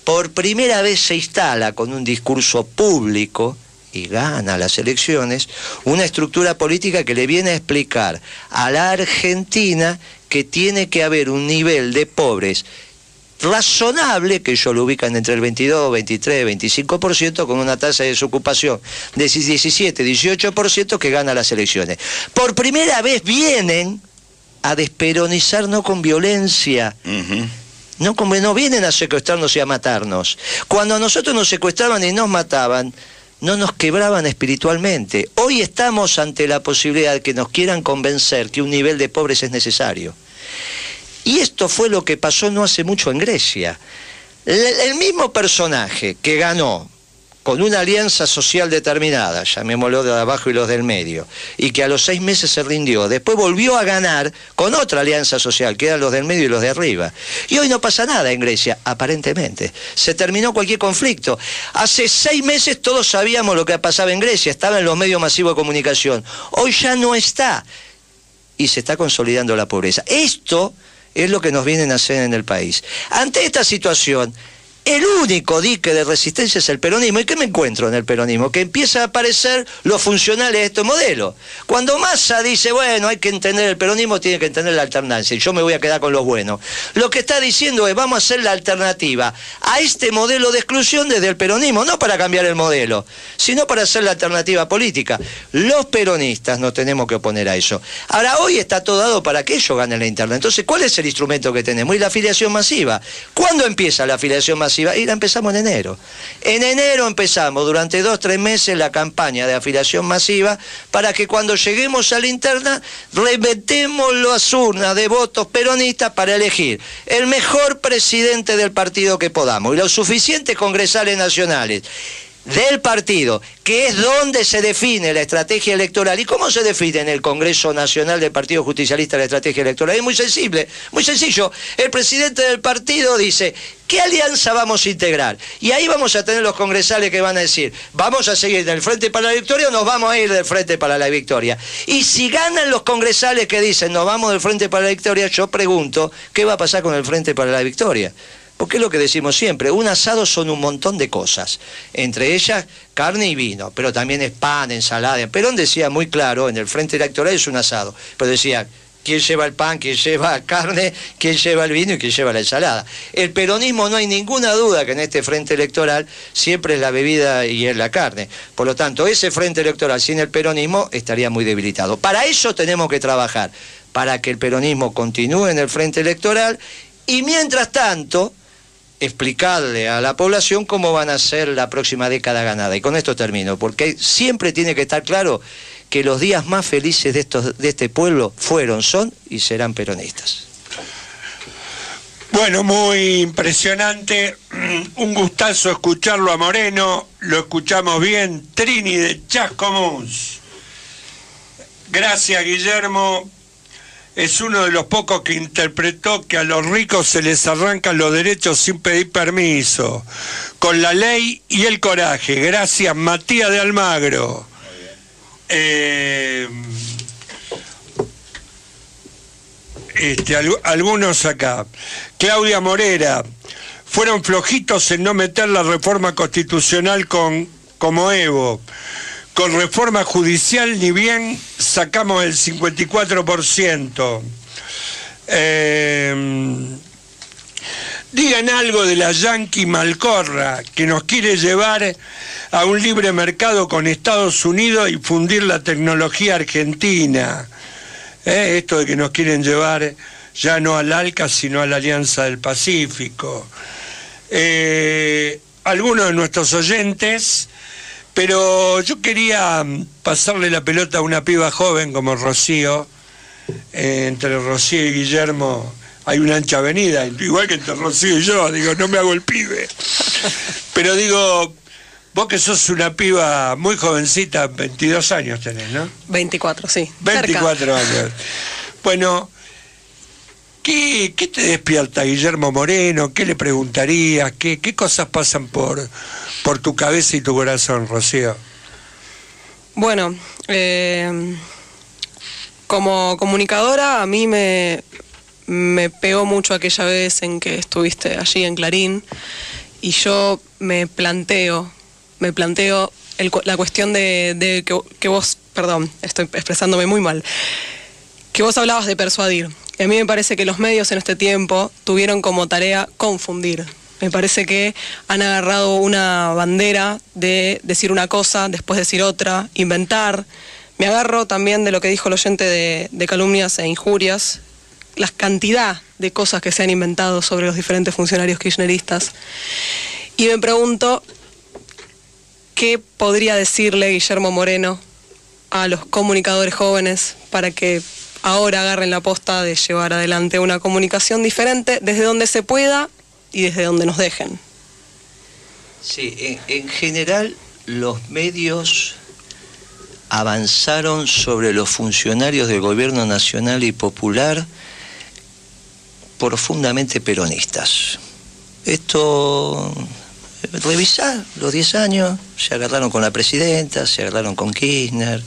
Speaker 4: Por primera vez se instala con un discurso público y gana las elecciones, una estructura política que le viene a explicar a la Argentina que tiene que haber un nivel de pobres razonable, que ellos lo ubican entre el 22, 23, 25%, con una tasa de desocupación de 17, 18% que gana las elecciones. Por primera vez vienen a desperonizar, no con violencia, no vienen a secuestrarnos y a matarnos. Cuando a nosotros nos secuestraban y nos mataban, no nos quebraban espiritualmente. Hoy estamos ante la posibilidad de que nos quieran convencer que un nivel de pobres es necesario. Y esto fue lo que pasó no hace mucho en Grecia. El mismo personaje que ganó con una alianza social determinada, llamémoslo de abajo y los del medio, y que a los 6 meses se rindió, después volvió a ganar con otra alianza social, que eran los del medio y los de arriba. Y hoy no pasa nada en Grecia, aparentemente. Se terminó cualquier conflicto. Hace 6 meses todos sabíamos lo que pasaba en Grecia, estaba en los medios masivos de comunicación. Hoy ya no está, y se está consolidando la pobreza. Esto es lo que nos vienen a hacer en el país. Ante esta situación, el único dique de resistencia es el peronismo. ¿Y qué me encuentro en el peronismo? Que empieza a aparecer los funcionales de estos modelos. Cuando Massa dice, bueno, hay que entender el peronismo, tiene que entender la alternancia, y yo me voy a quedar con los buenos. Lo que está diciendo es, vamos a hacer la alternativa a este modelo de exclusión desde el peronismo, no para cambiar el modelo, sino para hacer la alternativa política. Los peronistas nos tenemos que oponer a eso. Ahora, hoy está todo dado para que ellos ganen la interna. Entonces, ¿cuál es el instrumento que tenemos? Y la afiliación masiva. ¿Cuándo empieza la afiliación masiva? Y la empezamos en enero. En enero empezamos durante 2-3 meses la campaña de afiliación masiva para que cuando lleguemos a la interna remetemos las urnas de votos peronistas para elegir el mejor presidente del partido que podamos y los suficientes congresales nacionales del partido, que es donde se define la estrategia electoral. ¿Y cómo se define en el Congreso Nacional del Partido Justicialista la estrategia electoral? Es muy sensible, muy sencillo. El presidente del partido dice, ¿qué alianza vamos a integrar? Y ahí vamos a tener los congresales que van a decir, ¿vamos a seguir del Frente para la Victoria o nos vamos a ir del Frente para la Victoria? Y si ganan los congresales que dicen, nos vamos del Frente para la Victoria, yo pregunto, ¿qué va a pasar con el Frente para la Victoria? Porque es lo que decimos siempre, un asado son un montón de cosas, entre ellas carne y vino, pero también es pan, ensalada. Perón decía muy claro, en el Frente Electoral es un asado, pero decía, ¿quién lleva el pan, quién lleva la carne, quién lleva el vino y quién lleva la ensalada? El peronismo, no hay ninguna duda que en este Frente Electoral siempre es la bebida y es la carne. Por lo tanto, ese Frente Electoral sin el peronismo estaría muy debilitado. Para eso tenemos que trabajar, para que el peronismo continúe en el Frente Electoral y mientras tanto explicarle a la población cómo van a ser la próxima década ganada. Y con esto termino, porque siempre tiene que estar claro que los días más felices de este pueblo fueron, son y serán peronistas.
Speaker 3: Bueno, muy impresionante, un gustazo escucharlo a Moreno, lo escuchamos bien, Trini de Chascomús. Gracias, Guillermo. Es uno de los pocos que interpretó que a los ricos se les arrancan los derechos sin pedir permiso, con la ley y el coraje. Gracias, Matías de Almagro. Algunos acá. Claudia Morera. Fueron flojitos en no meter la reforma constitucional como Evo. Con reforma judicial ni bien sacamos el 54%. Digan algo de la Yankee Malcorra, que nos quiere llevar a un libre mercado con Estados Unidos y fundir la tecnología argentina. Esto de que nos quieren llevar ya no al ALCA, sino a la Alianza del Pacífico. Algunos de nuestros oyentes Pero yo quería pasarle la pelota a una piba joven como Rocío. Entre Rocío y Guillermo hay una ancha avenida, igual que entre Rocío y yo. Digo, no me hago el pibe. Pero digo, vos que sos una piba muy jovencita, 22 años tenés, ¿no?
Speaker 2: 24, sí.
Speaker 3: 24 años. Bueno, ¿qué te despierta Guillermo Moreno? ¿Qué le preguntarías? ¿Qué cosas pasan por tu cabeza y tu corazón, Rocío?
Speaker 2: Bueno, como comunicadora a mí me pegó mucho aquella vez en que estuviste allí en Clarín, y yo me planteo la cuestión de que vos, perdón, estoy expresándome muy mal, que vos hablabas de persuadir. Y a mí me parece que los medios en este tiempo tuvieron como tarea confundir. Me parece que han agarrado una bandera de decir una cosa, después decir otra, inventar. Me agarro también de lo que dijo el oyente de calumnias e injurias, la cantidad de cosas que se han inventado sobre los diferentes funcionarios kirchneristas. Y me pregunto, ¿qué podría decirle Guillermo Moreno a los comunicadores jóvenes para que ahora agarren la posta de llevar adelante una comunicación diferente desde donde se pueda y desde donde nos dejen?
Speaker 4: Sí, en general los medios avanzaron sobre los funcionarios del gobierno nacional y popular profundamente peronistas. Esto, revisá los 10 años, se agarraron con la presidenta, se agarraron con Kirchner,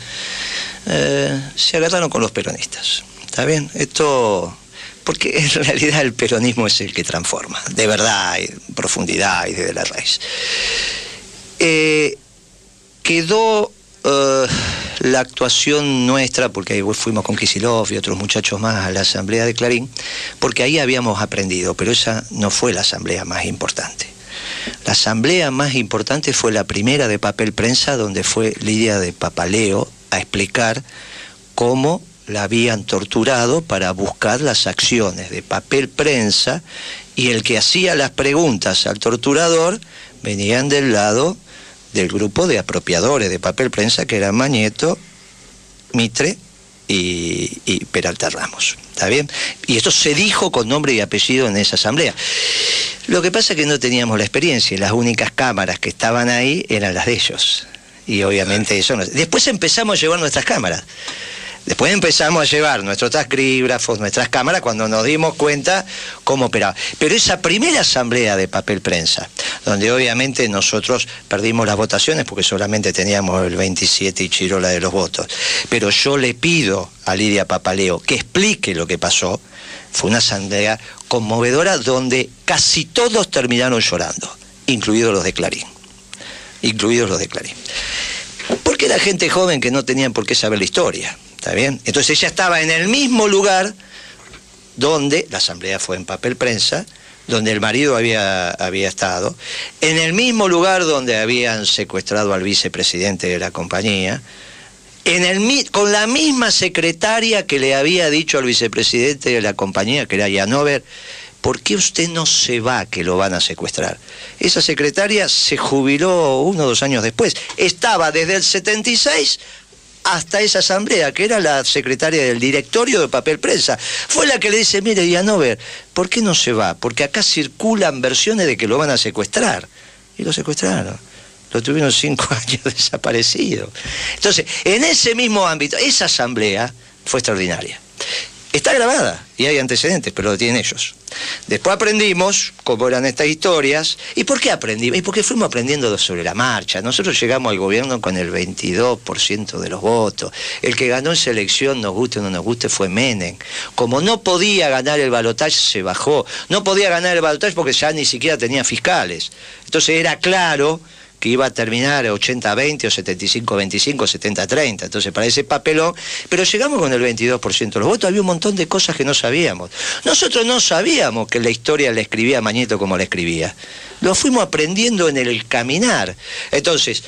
Speaker 4: se agarraron con los peronistas. ¿Está bien? Esto, porque en realidad el peronismo es el que transforma, de verdad, en profundidad y desde la raíz. Quedó la actuación nuestra, porque ahí fuimos con Kicillof y otros muchachos más a la asamblea de Clarín, porque ahí habíamos aprendido, pero esa no fue la asamblea más importante. La asamblea más importante fue la primera de Papel Prensa, donde fue Lidia de Papaleo a explicar cómo la habían torturado para buscar las acciones de Papel Prensa, y el que hacía las preguntas al torturador venían del lado del grupo de apropiadores de Papel Prensa, que eran Mañeto, Mitre y Peralta Ramos. ¿Está bien? Y esto se dijo con nombre y apellido en esa asamblea. Lo que pasa es que no teníamos la experiencia, y las únicas cámaras que estaban ahí eran las de ellos. Y obviamente eso no... Después empezamos a llevar nuestras cámaras. Después empezamos a llevar nuestros taquígrafos, nuestras cámaras, cuando nos dimos cuenta cómo operaba. Pero esa primera asamblea de Papel Prensa, donde obviamente nosotros perdimos las votaciones porque solamente teníamos el 27 y chirola de los votos, pero yo le pido a Lidia Papaleo que explique lo que pasó. Fue una asamblea conmovedora donde casi todos terminaron llorando, incluidos los de Clarín. Incluidos los de Clarín. Porque era gente joven que no tenían por qué saber la historia. ¿Está bien? Entonces ella estaba en el mismo lugar donde, la asamblea fue en Papel Prensa, donde el marido había estado, en el mismo lugar donde habían secuestrado al vicepresidente de la compañía, con la misma secretaria que le había dicho al vicepresidente de la compañía, que era Yanover, ¿por qué usted no se va, que lo van a secuestrar? Esa secretaria se jubiló 1 o 2 años después. Estaba desde el 76 hasta esa asamblea, que era la secretaria del directorio de Papel Prensa. Fue la que le dice, mire, Yanover, ¿por qué no se va? Porque acá circulan versiones de que lo van a secuestrar. Y lo secuestraron. Lo tuvieron 5 años desaparecido. Entonces, en ese mismo ámbito, esa asamblea fue extraordinaria. Está grabada y hay antecedentes, pero lo tienen ellos. Después aprendimos cómo eran estas historias. ¿Y por qué aprendimos? Y porque fuimos aprendiendo sobre la marcha. Nosotros llegamos al gobierno con el 22% de los votos. El que ganó esa elección, nos guste o no nos guste, fue Menem. Como no podía ganar el balotaje, se bajó. No podía ganar el balotaje porque ya ni siquiera tenía fiscales. Entonces era claro que iba a terminar 80-20 o 75-25, 70-30, entonces para ese papelón, pero llegamos con el 22% de los votos. Había un montón de cosas que no sabíamos. Nosotros no sabíamos que la historia la escribía Mañeto como la escribía. Lo fuimos aprendiendo en el caminar. Entonces,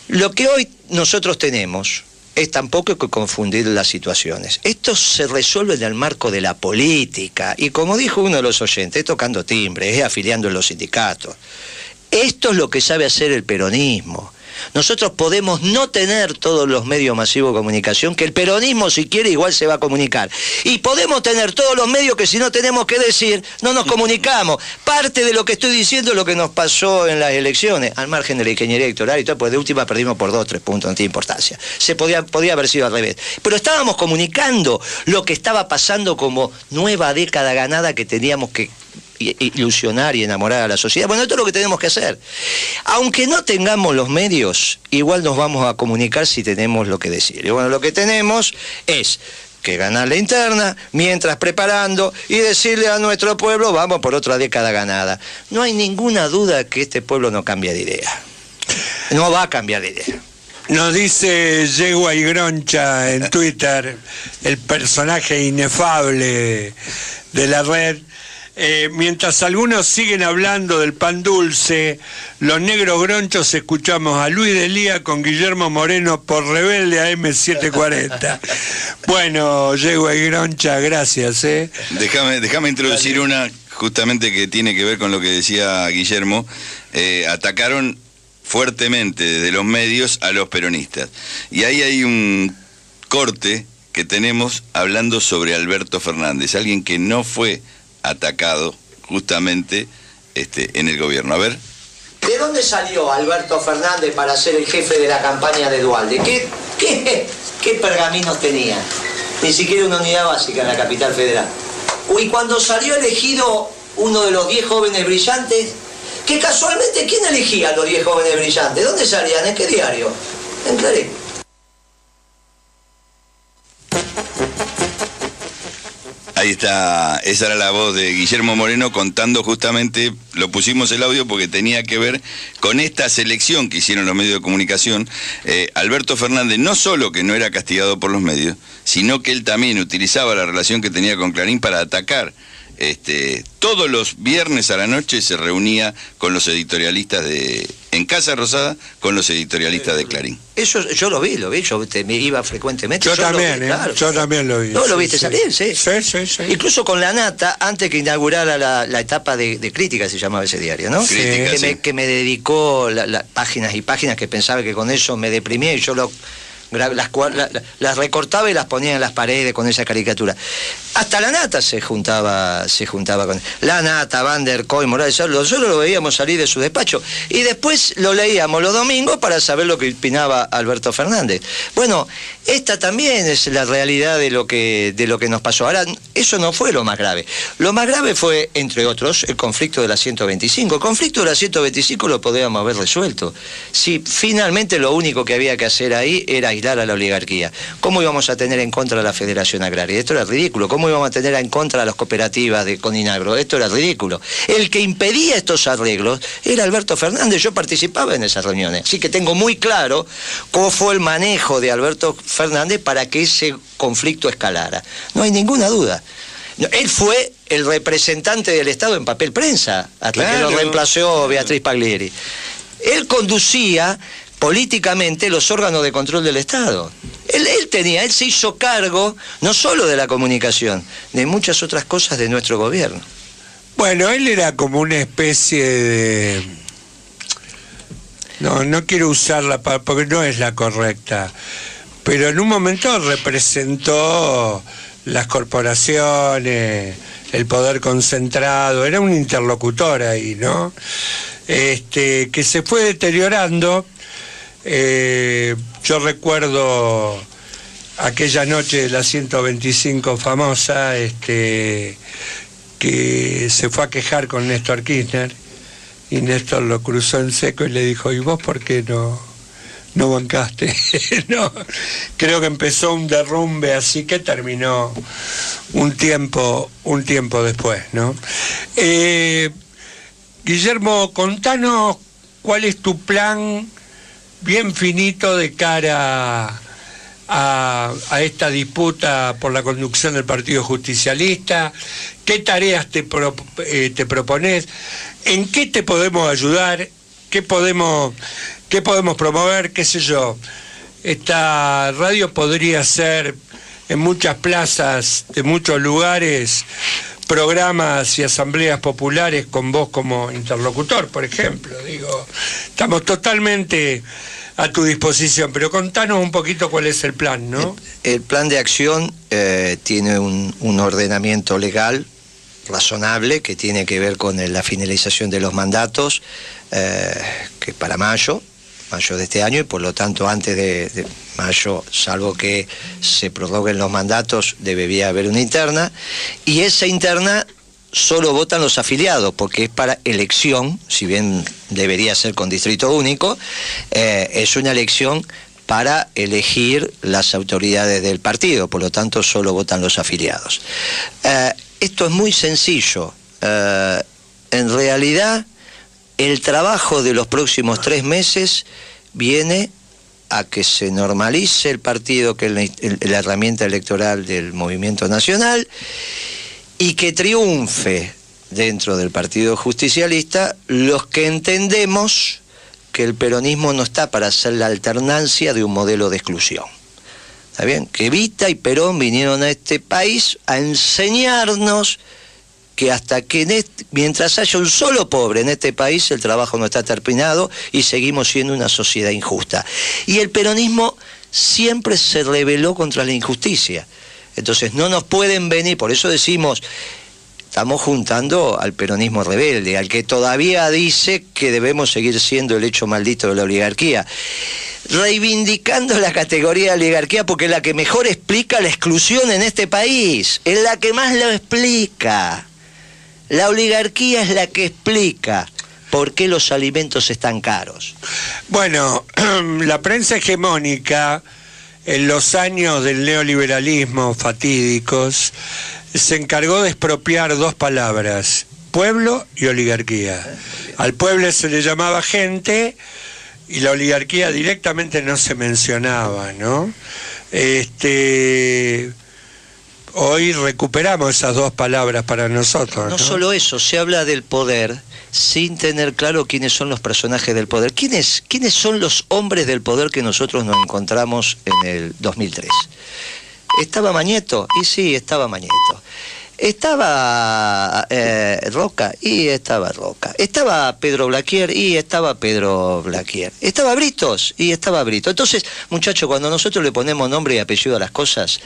Speaker 4: lo que hoy nosotros tenemos es tampoco que confundir las situaciones. Esto se resuelve en el marco de la política, y como dijo uno de los oyentes, es tocando timbre, es afiliando en los sindicatos. Esto es lo que sabe hacer el peronismo. Nosotros podemos no tener todos los medios masivos de comunicación, que el peronismo si quiere igual se va a comunicar. Y podemos tener todos los medios que si no tenemos que decir, no nos comunicamos. Parte de lo que estoy diciendo es lo que nos pasó en las elecciones, al margen de la ingeniería electoral y todo, pues de última perdimos por 2 o 3 puntos, no tiene importancia. Podía haber sido al revés. Pero estábamos comunicando lo que estaba pasando como nueva década ganada que teníamos que ilusionar y enamorar a la sociedad. Bueno, esto es lo que tenemos que hacer. Aunque no tengamos los medios, igual nos vamos a comunicar si tenemos lo que decir. Y bueno, lo que tenemos es que ganar la interna, mientras preparando y decirle a nuestro pueblo, vamos por otra década ganada. No hay ninguna duda que este pueblo no cambia de idea. No va a cambiar de idea.
Speaker 3: Nos dice Yegua y Groncha en Twitter, el personaje inefable de la red. Mientras algunos siguen hablando del pan dulce, los negros gronchos escuchamos a Luis Delía con Guillermo Moreno por Rebelde a M740. Bueno, Yegua y Groncha, gracias.
Speaker 1: Déjame introducir una justamente que tiene que ver con lo que decía Guillermo. Atacaron fuertemente desde los medios a los peronistas. Y ahí hay un corte que tenemos hablando sobre Alberto Fernández, alguien que no fue atacado justamente en el gobierno. A ver.
Speaker 4: ¿De dónde salió Alberto Fernández para ser el jefe de la campaña de Duhalde? ¿Qué pergaminos tenía? Ni siquiera una unidad básica en la capital federal. Y cuando salió elegido uno de los 10 jóvenes brillantes, que casualmente, ¿quién elegía a los 10 jóvenes brillantes? ¿Dónde salían? ¿En qué diario? En Clarín.
Speaker 1: Ahí está, esa era la voz de Guillermo Moreno contando justamente, lo pusimos el audio porque tenía que ver con esta selección que hicieron los medios de comunicación. Alberto Fernández no solo que no era castigado por los medios, sino que él también utilizaba la relación que tenía con Clarín para atacar. Todos los viernes a la noche se reunía con los editorialistas en Casa Rosada, con los editorialistas de Clarín.
Speaker 4: Eso yo lo vi, yo me iba frecuentemente.
Speaker 3: Yo también, claro. Yo también lo vi.
Speaker 4: ¿No lo viste salir? Sí.
Speaker 3: Sí.
Speaker 4: Incluso con La Nata, antes que inaugurara la etapa de crítica, se llamaba ese diario, ¿no?
Speaker 1: Crítica, sí.
Speaker 4: Que me dedicó páginas y páginas que pensaba que con eso me deprimía y yo las recortaba y las ponía en las paredes con esa caricatura. Hasta La Nata se juntaba con La Nata, Van der Koy, Morales. Nosotros lo veíamos salir de su despacho y después lo leíamos los domingos para saber lo que opinaba Alberto Fernández. Bueno, esta también es la realidad de lo que nos pasó. Ahora, eso no fue lo más grave. Lo más grave fue, entre otros, el conflicto de la 125. El conflicto de la 125 lo podíamos haber resuelto. Si finalmente lo único que había que hacer ahí era aislar a la oligarquía. ¿Cómo íbamos a tener en contra a la Federación Agraria? Esto era ridículo. ¿Cómo íbamos a tener en contra a las cooperativas de Coninagro? Esto era ridículo. El que impedía estos arreglos era Alberto Fernández. Yo participaba en esas reuniones. Así que tengo muy claro cómo fue el manejo de Alberto Fernández para que ese conflicto escalara. No hay ninguna duda. Él fue el representante del Estado en papel prensa, hasta que lo reemplazó Beatriz Paglieri. Él conducía políticamente los órganos de control del Estado. Él se hizo cargo no solo de la comunicación, de muchas otras cosas de nuestro gobierno.
Speaker 3: Bueno, él era como una especie de... No quiero usarla porque no es la correcta, pero en un momento representó las corporaciones, el poder concentrado, era un interlocutor ahí, ¿no? Que se fue deteriorando. Yo recuerdo aquella noche de la 125 famosa, que se fue a quejar con Néstor Kirchner y Néstor lo cruzó en seco y le dijo: ¿y vos por qué no bancaste? No, creo que empezó un derrumbe así que terminó un tiempo después, ¿no? Guillermo, contanos cuál es tu plan bien finito de cara a esta disputa por la conducción del Partido Justicialista. ¿Qué tareas te propones? ¿En qué te podemos ayudar? ¿Qué podemos promover? ¿Qué sé yo? Esta radio podría ser en muchas plazas de muchos lugares programas y asambleas populares con vos como interlocutor, por ejemplo. Digo, estamos totalmente a tu disposición, pero contanos un poquito cuál es el plan, ¿no?
Speaker 4: El plan de acción tiene un ordenamiento legal razonable que tiene que ver con la finalización de los mandatos, que para mayo de este año, y por lo tanto antes de mayo, salvo que se prorroguen los mandatos, debería haber una interna, y esa interna solo votan los afiliados, porque es para elección, si bien debería ser con distrito único, es una elección para elegir las autoridades del partido, por lo tanto solo votan los afiliados. Esto es muy sencillo. En realidad, el trabajo de los próximos 3 meses viene a que se normalice el partido, que es la herramienta electoral del Movimiento Nacional, y que triunfe dentro del Partido Justicialista los que entendemos que el peronismo no está para hacer la alternancia de un modelo de exclusión. ¿Está bien? Que Evita y Perón vinieron a este país a enseñarnos que hasta que mientras haya un solo pobre en este país, el trabajo no está terminado y seguimos siendo una sociedad injusta. Y el peronismo siempre se rebeló contra la injusticia. Entonces no nos pueden venir, por eso decimos, estamos juntando al peronismo rebelde, al que todavía dice que debemos seguir siendo el hecho maldito de la oligarquía, reivindicando la categoría de oligarquía porque es la que mejor explica la exclusión en este país, es la que más lo explica. La oligarquía es la que explica por qué los alimentos están caros.
Speaker 3: Bueno, la prensa hegemónica en los años del neoliberalismo fatídicos se encargó de expropiar 2 palabras, pueblo y oligarquía. Al pueblo se le llamaba gente y la oligarquía directamente no se mencionaba, ¿no? Hoy recuperamos esas 2 palabras para nosotros, ¿no?
Speaker 4: No solo eso, se habla del poder sin tener claro quiénes son los personajes del poder. ¿Quiénes son los hombres del poder que nosotros nos encontramos en el 2003? ¿Estaba Mañeto? Y sí, estaba Mañeto. Estaba Roca, y estaba Roca. Estaba Pedro Blaquier, y estaba Pedro Blaquier. Estaba Britos, y estaba Brito. Entonces, muchachos, cuando nosotros le ponemos nombre y apellido a las cosas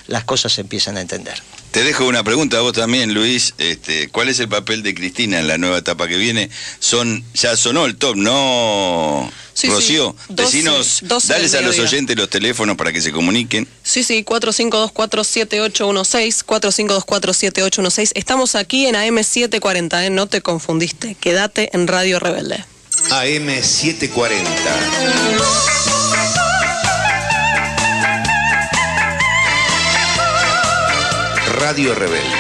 Speaker 4: se empiezan a entender.
Speaker 1: Te dejo una pregunta a vos también, Luis. ¿Cuál es el papel de Cristina en la nueva etapa que viene? Ya sonó el top, ¿no,
Speaker 2: sí,
Speaker 1: Rocío?
Speaker 2: Sí.
Speaker 1: Decinos,
Speaker 2: 12
Speaker 1: dales a los
Speaker 2: mediodía.
Speaker 1: oyentes los teléfonos para que se comuniquen.
Speaker 2: Sí, 45247816, 45247816. Estamos aquí en AM740, no te confundiste. Quédate en Radio Rebelde.
Speaker 8: AM740. Radio Rebelde.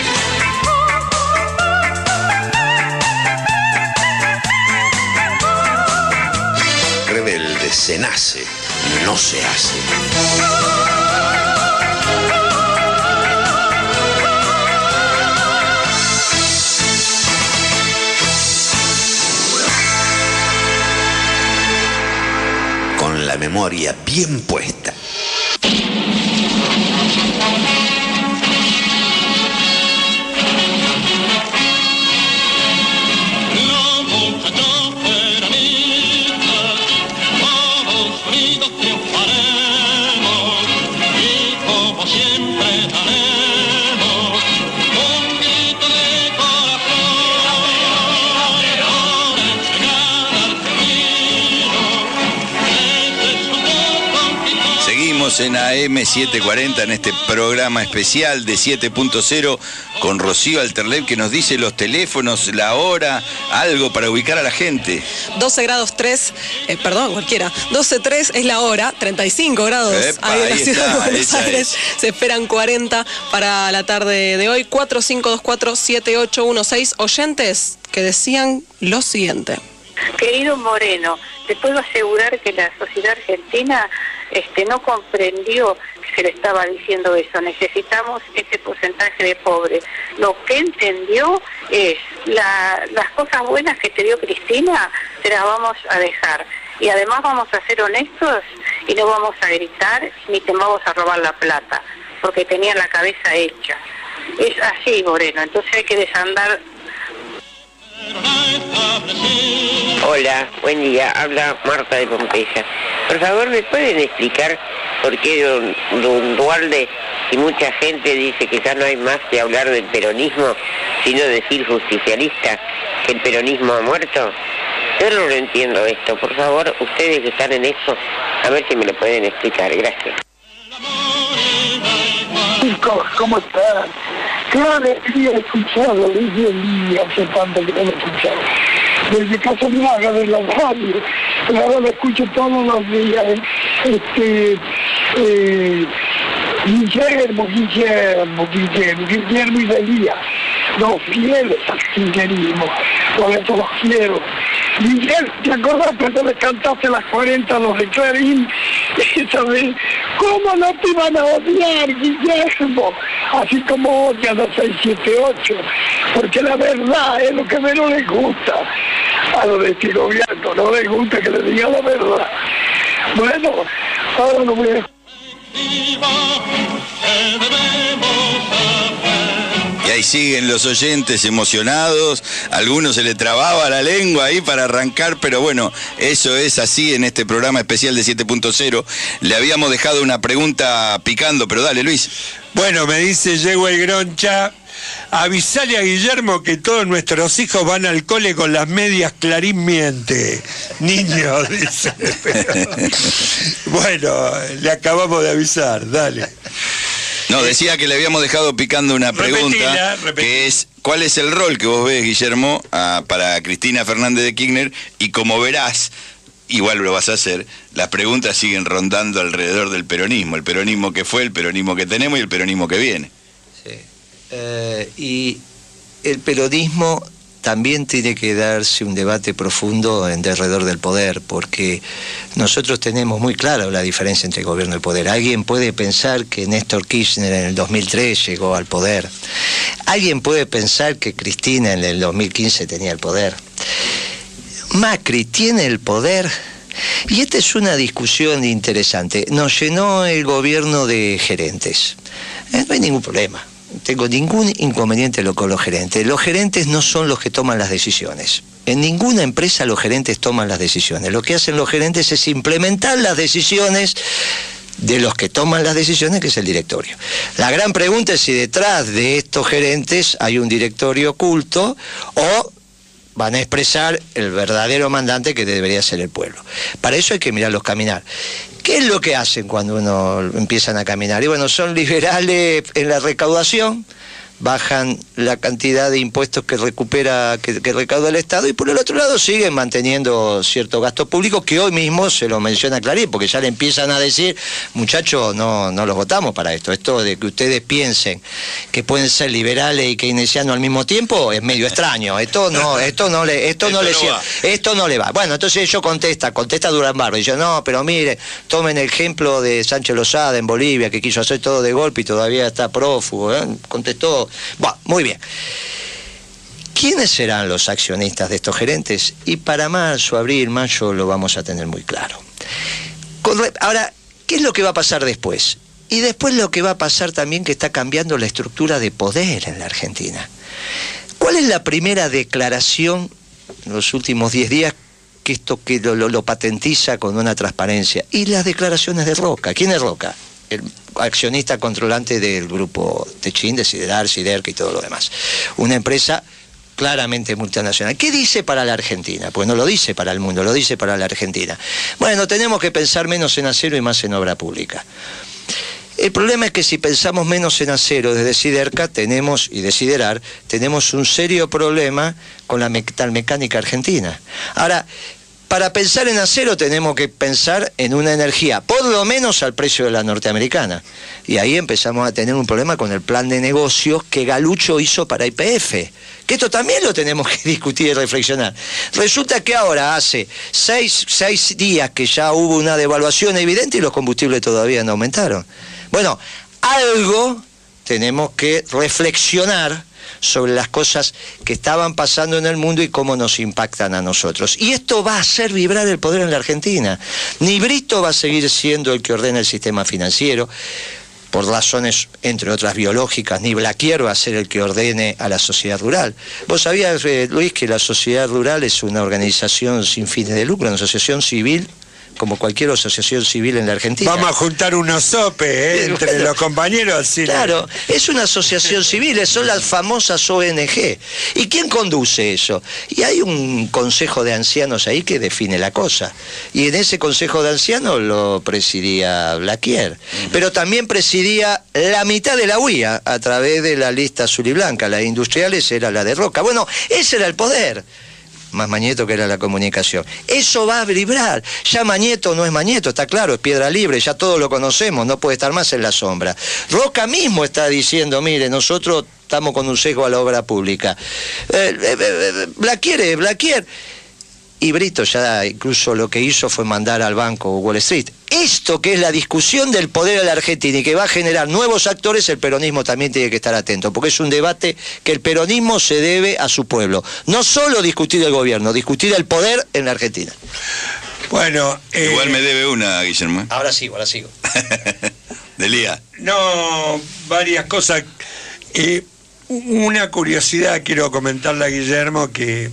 Speaker 8: Rebelde se nace, no se hace. Con la memoria bien puesta.
Speaker 1: En AM740 en este programa especial de 7.0 con Rocío Alterlev, que nos dice los teléfonos, la hora, algo para ubicar a la gente.
Speaker 2: 12 grados 3, cualquiera. 12.3 es la hora, 35 grados ahí en la ciudad de Buenos Aires. Se esperan 40 para la tarde de hoy. 45247816. Oyentes que decían lo siguiente.
Speaker 6: Querido Moreno, te puedo asegurar que la sociedad argentina no comprendió que se le estaba diciendo eso. Necesitamos ese porcentaje de pobres. Lo que entendió es las cosas buenas que te dio Cristina, te las vamos a dejar. Y además vamos a ser honestos y no vamos a gritar ni te vamos a robar la plata, porque tenía la cabeza hecha. Es así, Moreno. Entonces hay que desandar.
Speaker 9: Hola, buen día. Habla Marta de Pompeya. Por favor, ¿me pueden explicar por qué don Dualde y mucha gente dice que ya no hay más que hablar del peronismo, sino decir justicialista, que el peronismo ha muerto? Yo no lo entiendo esto. Por favor, ustedes que están en eso, a ver si me lo pueden explicar. Gracias.
Speaker 10: Chicos, ¿cómo están? Qué alegría escucharlo desde el día, hace tanto que no lo escuchaba. Desde Casablanca, de la radio, pero ahora lo escucho todos los días. Guillermo y Delía, los fieles al kirchnerismo, por eso los quiero. Miguel, ¿te acordás cuando le cantaste las 40 a los de Clarín? Esa vez, ¿cómo no te iban a odiar, Guillermo? Así como odian a 678, porque la verdad es lo que menos les gusta. A los de este gobierno no les gusta que les diga la verdad. Bueno, ahora lo voy a...
Speaker 1: Y ahí siguen los oyentes emocionados, a algunos se le trababa la lengua ahí para arrancar, pero bueno, eso es así en este programa especial de 7.0. Le habíamos dejado una pregunta picando, pero dale, Luis.
Speaker 3: Bueno, me dice Yegua y Groncha, avisale a Guillermo que todos nuestros hijos van al cole con las medias Clarín miente. Niños, dice. Pero, bueno, le acabamos de avisar, dale.
Speaker 1: No, decía que le habíamos dejado picando una pregunta, que es, ¿cuál es el rol que vos ves, Guillermo, para Cristina Fernández de Kirchner? Y como verás, igual lo vas a hacer, las preguntas siguen rondando alrededor del peronismo. El peronismo que fue, el peronismo que tenemos y el peronismo que viene.
Speaker 4: Sí. Y el peronismo también tiene que darse un debate profundo alrededor del poder, porque nosotros tenemos muy claro la diferencia entre gobierno y poder. Alguien puede pensar que Néstor Kirchner en el 2003 llegó al poder. Alguien puede pensar que Cristina en el 2015 tenía el poder. Macri tiene el poder. Y esta es una discusión interesante. Nos llenó el gobierno de gerentes. No hay ningún problema. No tengo ningún inconveniente con los gerentes. Los gerentes no son los que toman las decisiones. En ninguna empresa los gerentes toman las decisiones. Lo que hacen los gerentes es implementar las decisiones de los que toman las decisiones, que es el directorio. La gran pregunta es si detrás de estos gerentes hay un directorio oculto o van a expresar el verdadero mandante que debería ser el pueblo. Para eso hay que mirarlos caminar. ¿Qué es lo que hacen cuando uno empiezan a caminar? Y bueno, son liberales en la recaudación, bajan la cantidad de impuestos que recauda el Estado, y por el otro lado siguen manteniendo cierto gasto público, que hoy mismo se lo menciona Clarín, porque ya le empiezan a decir, muchachos, no los votamos para esto. Esto de que ustedes piensen que pueden ser liberales y keynesianos al mismo tiempo es medio extraño. Esto no le va. Bueno, entonces ellos contesta Durán Barba, y dice, no, pero mire, tomen el ejemplo de Sánchez Lozada en Bolivia, que quiso hacer todo de golpe y todavía está prófugo, ¿eh? Contestó. Bueno, muy bien. ¿Quiénes serán los accionistas de estos gerentes? Y para marzo, abril, mayo lo vamos a tener muy claro. Ahora, ¿qué es lo que va a pasar después? Y después lo que va a pasar también, que está cambiando la estructura de poder en la Argentina. ¿Cuál es la primera declaración en los últimos 10 días que esto que lo patentiza con una transparencia? Y las declaraciones de Roca. ¿Quién es Roca? El accionista controlante del grupo Techin, de Siderar, Siderca y todo lo demás. Una empresa claramente multinacional. ¿Qué dice para la Argentina? Pues no lo dice para el mundo, lo dice para la Argentina. Bueno, tenemos que pensar menos en acero y más en obra pública. El problema es que si pensamos menos en acero desde Siderca y de Siderar, tenemos un serio problema con la metalmecánica argentina. Ahora, para pensar en acero tenemos que pensar en una energía, por lo menos al precio de la norteamericana. Y ahí empezamos a tener un problema con el plan de negocios que Galucho hizo para YPF. Que esto también lo tenemos que discutir y reflexionar. Resulta que ahora hace 6 días que ya hubo una devaluación evidente y los combustibles todavía no aumentaron. Bueno, algo tenemos que reflexionar sobre las cosas que estaban pasando en el mundo y cómo nos impactan a nosotros. Y esto va a hacer vibrar el poder en la Argentina. Ni Brito va a seguir siendo el que ordena el sistema financiero. por razones, entre otras biológicas, ni Blaquier va a ser el que ordene a la sociedad rural. Vos sabías, Luis, que la sociedad rural es una organización sin fines de lucro, una asociación civil, como cualquier asociación civil en la Argentina.
Speaker 3: Vamos a juntar unos sopes entre bueno, los compañeros. Sí,
Speaker 4: claro, es una asociación civil, son las famosas ONG. ¿Y quién conduce eso? Y hay un consejo de ancianos ahí que define la cosa. Y en ese consejo de ancianos lo presidía Blaquier. Pero también presidía la mitad de la UIA a través de la lista azul y blanca. Las industriales era la de Roca. Bueno, ese era el poder. Más Mañeto que era la comunicación. Eso va a vibrar. Ya Mañeto no es Mañeto, está claro, es piedra libre, ya todos lo conocemos, no puede estar más en la sombra. Roca mismo está diciendo, mire, nosotros estamos con un sesgo a la obra pública. Blaquier. Y Brito ya incluso lo que hizo fue mandar al banco Wall Street. Esto que es la discusión del poder de la Argentina y que va a generar nuevos actores, el peronismo también tiene que estar atento, porque es un debate que el peronismo se debe a su pueblo. No solo discutir el gobierno, discutir el poder en la Argentina.
Speaker 3: Bueno,
Speaker 1: igual me debe una, Guillermo.
Speaker 4: Ahora sigo.
Speaker 1: Delía.
Speaker 3: No, varias cosas. Una curiosidad quiero comentarle a Guillermo, que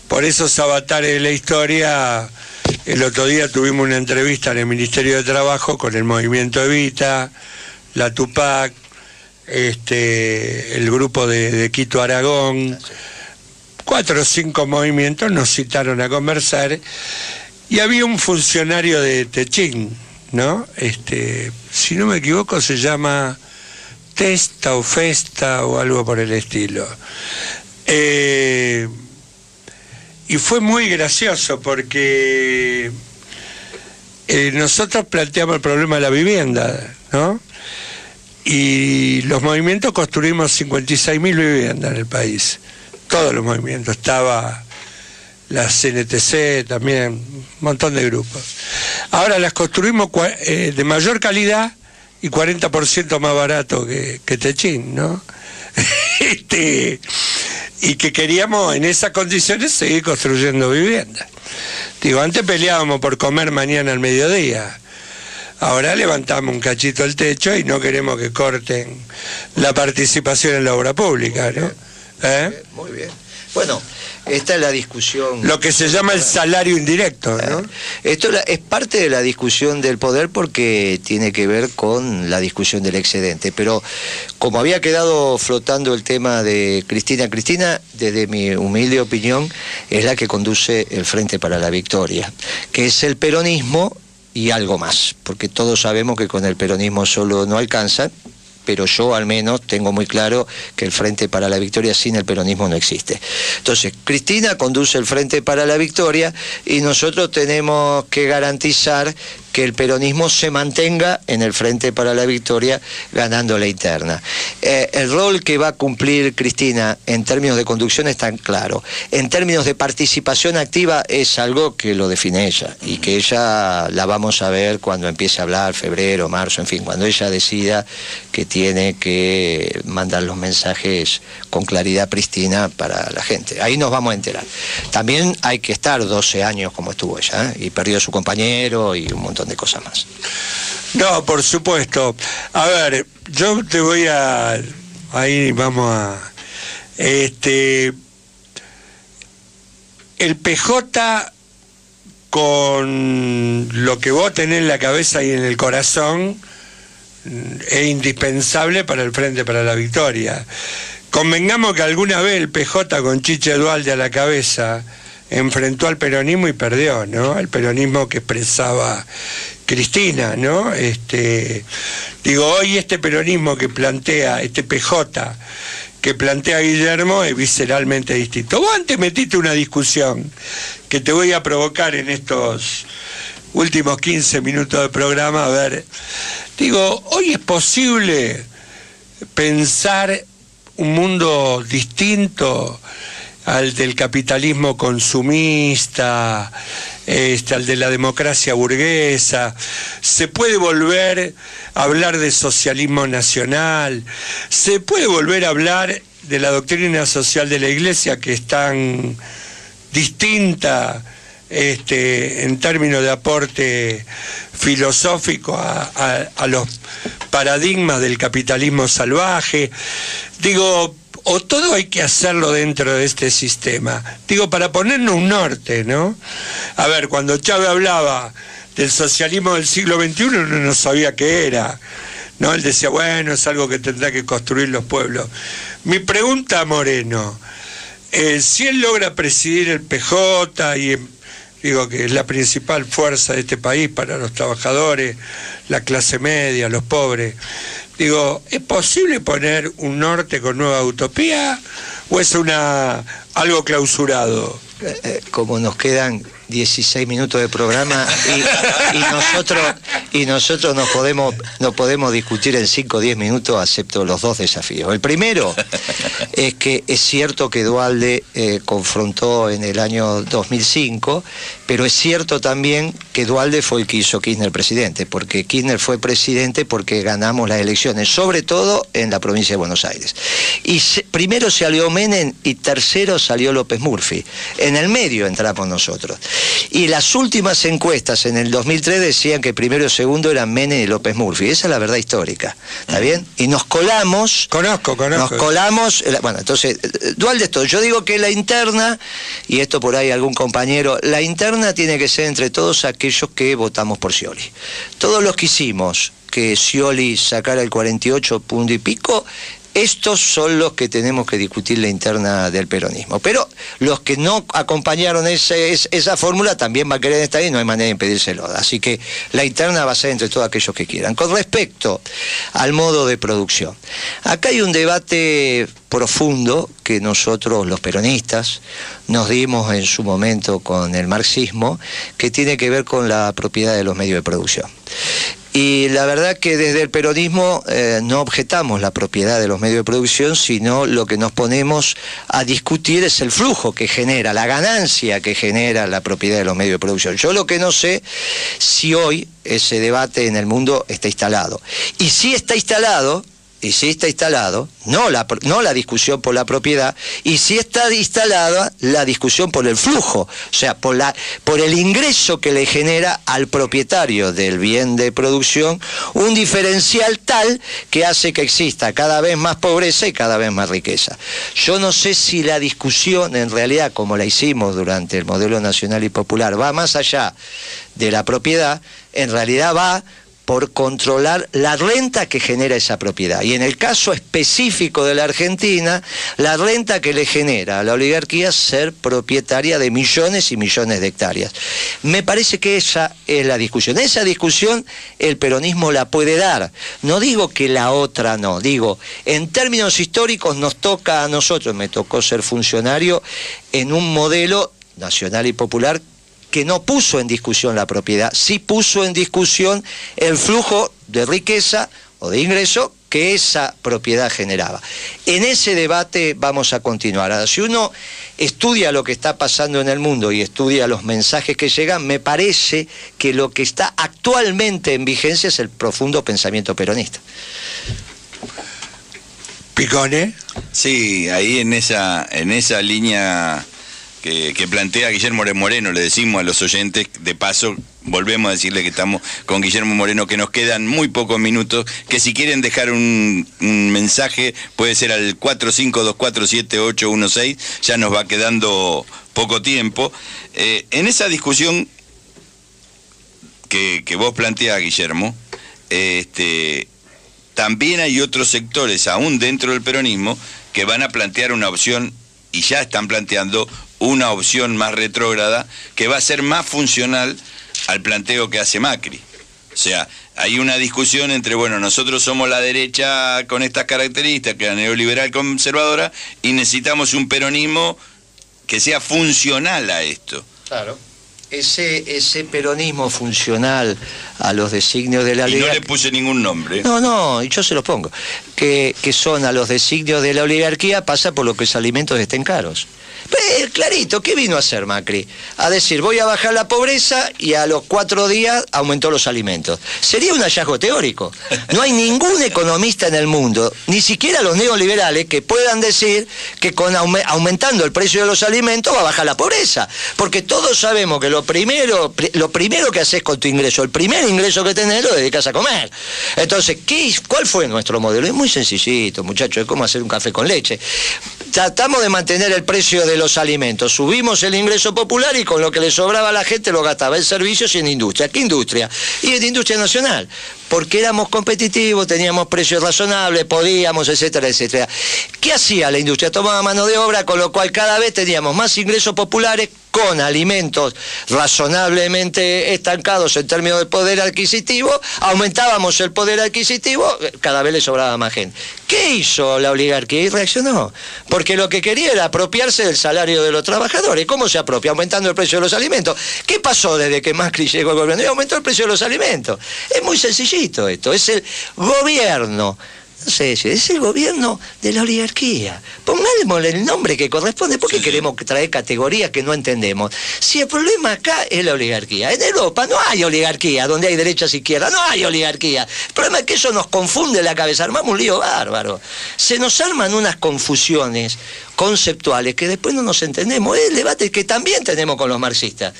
Speaker 3: por esos avatares de la historia, el otro día tuvimos una entrevista en el Ministerio de Trabajo con el Movimiento Evita, la Tupac, el grupo de Quito Aragón, 4 o 5 movimientos nos citaron a conversar, y había un funcionario de Techín, ¿no? Si no me equivoco se llama Testa o Festa o algo por el estilo. Y fue muy gracioso porque nosotros planteamos el problema de la vivienda, ¿no? Y los movimientos construimos 56.000 viviendas en el país. Todos los movimientos. Estaba la CNTC también, un montón de grupos. Ahora las construimos de mayor calidad y 40% más barato que Techín, ¿no? Y que queríamos en esas condiciones seguir construyendo viviendas. Digo, antes peleábamos por comer mañana al mediodía. Ahora levantamos un cachito el techo y no queremos que corten la participación en la obra pública, ¿no?
Speaker 4: Muy bien. Bueno, esta es la discusión.
Speaker 3: Lo que se llama el salario indirecto, ¿no?
Speaker 4: Esto es parte de la discusión del poder porque tiene que ver con la discusión del excedente. Pero como había quedado flotando el tema de Cristina, desde mi humilde opinión, es la que conduce el Frente para la Victoria, que es el peronismo y algo más, porque todos sabemos que con el peronismo solo no alcanza. Pero yo al menos tengo muy claro que el Frente para la Victoria sin el peronismo no existe. Entonces, Cristina conduce el Frente para la Victoria y nosotros tenemos que garantizar que el peronismo se mantenga en el Frente para la Victoria ganando la interna. El rol que va a cumplir Cristina en términos de conducción es tan claro. En términos de participación activa es algo que lo define ella y que ella la vamos a ver cuando empiece a hablar, febrero, marzo, en fin, cuando ella decida que tiene que mandar los mensajes con claridad prístina para la gente. Ahí nos vamos a enterar. También hay que estar 12 años como estuvo ella, y perdió a su compañero y un montón de cosas más.
Speaker 3: No, por supuesto. A ver, yo te voy a... Ahí vamos a... El PJ, con lo que vos tenés en la cabeza y en el corazón, es indispensable para el Frente para la Victoria. Convengamos que alguna vez el PJ con Chiche Duhalde a la cabeza enfrentó al peronismo y perdió, ¿no? El peronismo que expresaba Cristina, ¿no? Digo, hoy este peronismo que plantea, este PJ que plantea Guillermo es visceralmente distinto. Vos antes metiste una discusión que te voy a provocar en estos últimos 15 minutos de programa, a ver. Digo, hoy es posible pensar un mundo distinto al del capitalismo consumista, al de la democracia burguesa. Se puede volver a hablar de socialismo nacional, se puede volver a hablar de la doctrina social de la Iglesia, que es tan distinta en términos de aporte filosófico a los paradigmas del capitalismo salvaje. Digo, o todo hay que hacerlo dentro de este sistema. Digo, para ponernos un norte, ¿no? A ver, cuando Chávez hablaba del socialismo del siglo XXI, uno no sabía qué era, ¿no? Él decía, bueno, es algo que tendrá que construir los pueblos. Mi pregunta a Moreno, si él logra presidir el PJ y digo que es la principal fuerza de este país para los trabajadores, la clase media, los pobres, digo, ¿es posible poner un norte con nueva utopía o es algo clausurado?
Speaker 4: Como nos quedan 16 minutos de programa y nosotros no podemos discutir en 5 o 10 minutos, acepto los dos desafíos. El primero es que es cierto que Duhalde confrontó en el año 2005, pero es cierto también que Duhalde fue el que hizo Kirchner presidente, porque Kirchner fue presidente porque ganamos las elecciones, sobre todo en la provincia de Buenos Aires. Y primero salió Menem y tercero salió López Murphy. En el medio entramos nosotros. Y las últimas encuestas en el 2003 decían que primero y segundo eran Menem y López Murphy. Esa es la verdad histórica, ¿está bien? Y nos colamos.
Speaker 3: Conozco.
Speaker 4: Nos colamos. Bueno, entonces, Duhalde es todo. Yo digo que la interna, y esto por ahí algún compañero, la interna tiene que ser entre todos aquellos que votamos por Scioli. Todos los que hicimos que Scioli sacara el 48 punto y pico, estos son los que tenemos que discutir la interna del peronismo. Pero los que no acompañaron esa fórmula también van a querer estar ahí, no hay manera de impedírselo. Así que la interna va a ser entre todos aquellos que quieran. Con respecto al modo de producción, acá hay un debate profundo que nosotros, los peronistas, nos dimos en su momento con el marxismo, que tiene que ver con la propiedad de los medios de producción. Y la verdad que desde el peronismo no objetamos la propiedad de los medios de producción, sino lo que nos ponemos a discutir es el flujo que genera, la ganancia que genera la propiedad de los medios de producción. Yo lo que no sé si hoy ese debate en el mundo está instalado. Y si está instalado, no la discusión por la propiedad, y si está instalada la discusión por el flujo, o sea, por el ingreso que le genera al propietario del bien de producción un diferencial tal que hace que exista cada vez más pobreza y cada vez más riqueza. Yo no sé si la discusión, en realidad, como la hicimos durante el modelo nacional y popular, va más allá de la propiedad, en realidad va por controlar la renta que genera esa propiedad. Y en el caso específico de la Argentina, la renta que le genera a la oligarquía ser propietaria de millones y millones de hectáreas. Me parece que esa es la discusión. Esa discusión el peronismo la puede dar. No digo que la otra no, digo, en términos históricos nos toca a nosotros, me tocó ser funcionario en un modelo nacional y popular que no puso en discusión la propiedad, sí puso en discusión el flujo de riqueza o de ingreso que esa propiedad generaba. En ese debate vamos a continuar. Ahora, si uno estudia lo que está pasando en el mundo y estudia los mensajes que llegan, me parece que lo que está actualmente en vigencia es el profundo pensamiento peronista.
Speaker 3: ¿Picone?
Speaker 1: Sí, ahí en esa línea que plantea Guillermo Moreno, le decimos a los oyentes, de paso volvemos a decirle que estamos con Guillermo Moreno, que nos quedan muy pocos minutos, que si quieren dejar un mensaje puede ser al 45247816, ya nos va quedando poco tiempo. En esa discusión que vos planteás, Guillermo, también hay otros sectores, aún dentro del peronismo, que van a plantear una opción, y ya están planteando una opción más retrógrada, que va a ser más funcional al planteo que hace Macri. O sea, hay una discusión entre, bueno, nosotros somos la derecha con estas características, neoliberal conservadora, y necesitamos un peronismo que sea funcional a esto.
Speaker 4: Claro. Ese peronismo funcional a los designios de la oligarquía...
Speaker 1: Y no le puse ningún nombre.
Speaker 4: No, y yo se los pongo. Que son a los designios de la oligarquía, pasa por lo que los alimentos estén caros. Clarito, ¿qué vino a hacer Macri? A decir, voy a bajar la pobreza y a los 4 días aumentó los alimentos. Sería un hallazgo teórico. No hay ningún economista en el mundo, ni siquiera los neoliberales, que puedan decir que aumentando el precio de los alimentos va a bajar la pobreza. Porque todos sabemos que lo primero que haces con tu ingreso, el primer ingreso que tenés, lo dedicas a comer. Entonces, ¿cuál fue nuestro modelo? Es muy sencillito, muchachos, es como hacer un café con leche. Tratamos de mantener el precio de los alimentos, subimos el ingreso popular y con lo que le sobraba a la gente lo gastaba en servicios y en industria. ¿Qué industria? Y en industria nacional, porque éramos competitivos, teníamos precios razonables, podíamos, etcétera, etcétera. ¿Qué hacía la industria? Tomaba mano de obra, con lo cual cada vez teníamos más ingresos populares con alimentos razonablemente estancados en términos de poder adquisitivo, aumentábamos el poder adquisitivo, cada vez le sobraba más gente. ¿Qué hizo la oligarquía? Y reaccionó, porque lo que quería era apropiarse del salario de los trabajadores. ¿Cómo se apropia? Aumentando el precio de los alimentos. ¿Qué pasó desde que Macri llegó al gobierno? Y aumentó el precio de los alimentos. Es muy sencillito esto, es el gobierno. No sé, es el gobierno de la oligarquía. Pongámosle el nombre que corresponde. ¿Por qué queremos traer categorías que no entendemos? Si el problema acá es la oligarquía. En Europa no hay oligarquía, donde hay derechas e izquierdas, no hay oligarquía. El problema es que eso nos confunde la cabeza, armamos un lío bárbaro. Se nos arman unas confusiones conceptuales que después no nos entendemos. Es el debate que también tenemos con los marxistas.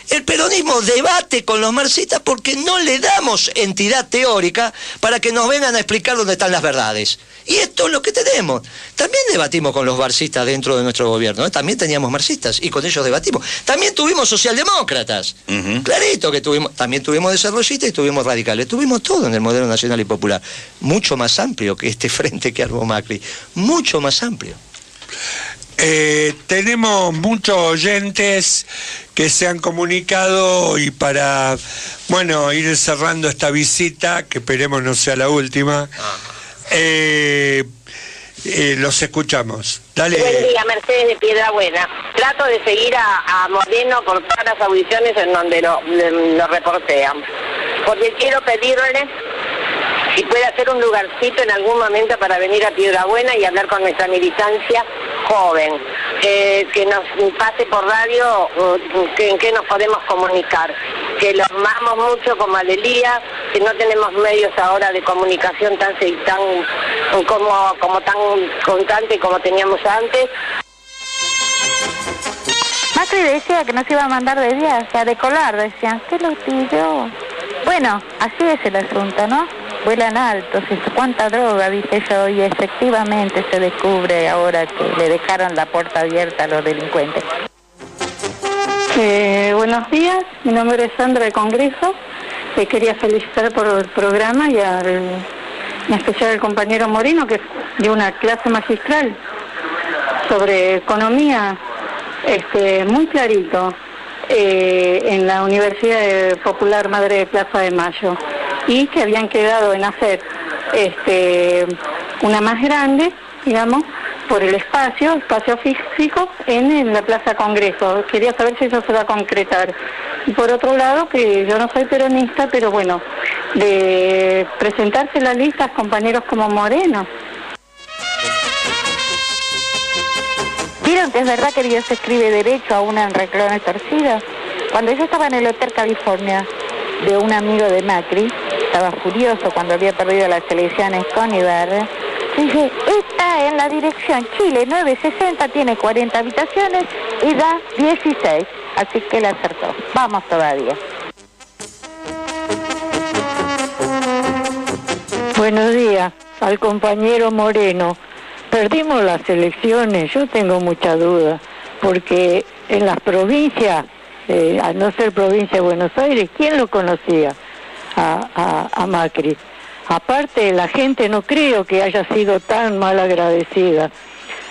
Speaker 4: El peronismo debate con los marxistas porque no le damos entidad teórica para que nos vengan a explicar dónde están las verdades. Y esto es lo que tenemos. También debatimos con los marxistas dentro de nuestro gobierno, ¿eh? También teníamos marxistas y con ellos debatimos. También tuvimos socialdemócratas. Clarito que tuvimos. También tuvimos desarrollistas y tuvimos radicales. Tuvimos todo en el modelo nacional y popular. Mucho más amplio que este frente que armó Macri. Mucho más amplio.
Speaker 3: Tenemos muchos oyentes que se han comunicado y para, bueno, ir cerrando esta visita, que esperemos no sea la última, los escuchamos. Dale.
Speaker 11: Buen día, Mercedes de Piedrabuena. Trato de seguir a Moreno por todas las audiciones en donde lo reportean, porque quiero pedirle si puede hacer un lugarcito en algún momento para venir a Piedrabuena y hablar con nuestra militancia joven, que nos pase por radio en qué nos podemos comunicar, que lo amamos mucho como a Delía, que no tenemos medios ahora de comunicación tan tan constante como teníamos antes.
Speaker 7: Macri decía que nos iba a mandar de viaje, a decolar, decían, ¿qué lo pidió? Bueno, así es el asunto, ¿no? Vuelan altos, y cuánta droga, dije yo, y efectivamente se descubre ahora que le dejaron la puerta abierta a los delincuentes.
Speaker 12: Buenos días, mi nombre es Sandra de Congreso. Quería felicitar por el programa y en especial al compañero Moreno, que dio una clase magistral sobre economía, muy clarito, en la Universidad Popular Madre de Plaza de Mayo, y que habían quedado en hacer una más grande, digamos, por el espacio físico en la Plaza Congreso. Quería saber si eso se va a concretar. Y por otro lado, que yo no soy peronista, pero bueno, de presentarse las listas compañeros como Moreno.
Speaker 7: ¿Vieron que es verdad que Dios escribe derecho a una en renglones torcidos? Cuando yo estaba en el Hotel California de un amigo de Macri, estaba furioso cuando había perdido las elecciones con Ibarra, dije, está en la dirección Chile 960, tiene 40 habitaciones y da 16, así que le acertó. Vamos todavía.
Speaker 13: Buenos días al compañero Moreno. Perdimos las elecciones, yo tengo mucha duda, porque en las provincias, al no ser provincia de Buenos Aires, ¿quién lo conocía a Macri? Aparte, la gente no creo que haya sido tan mal agradecida.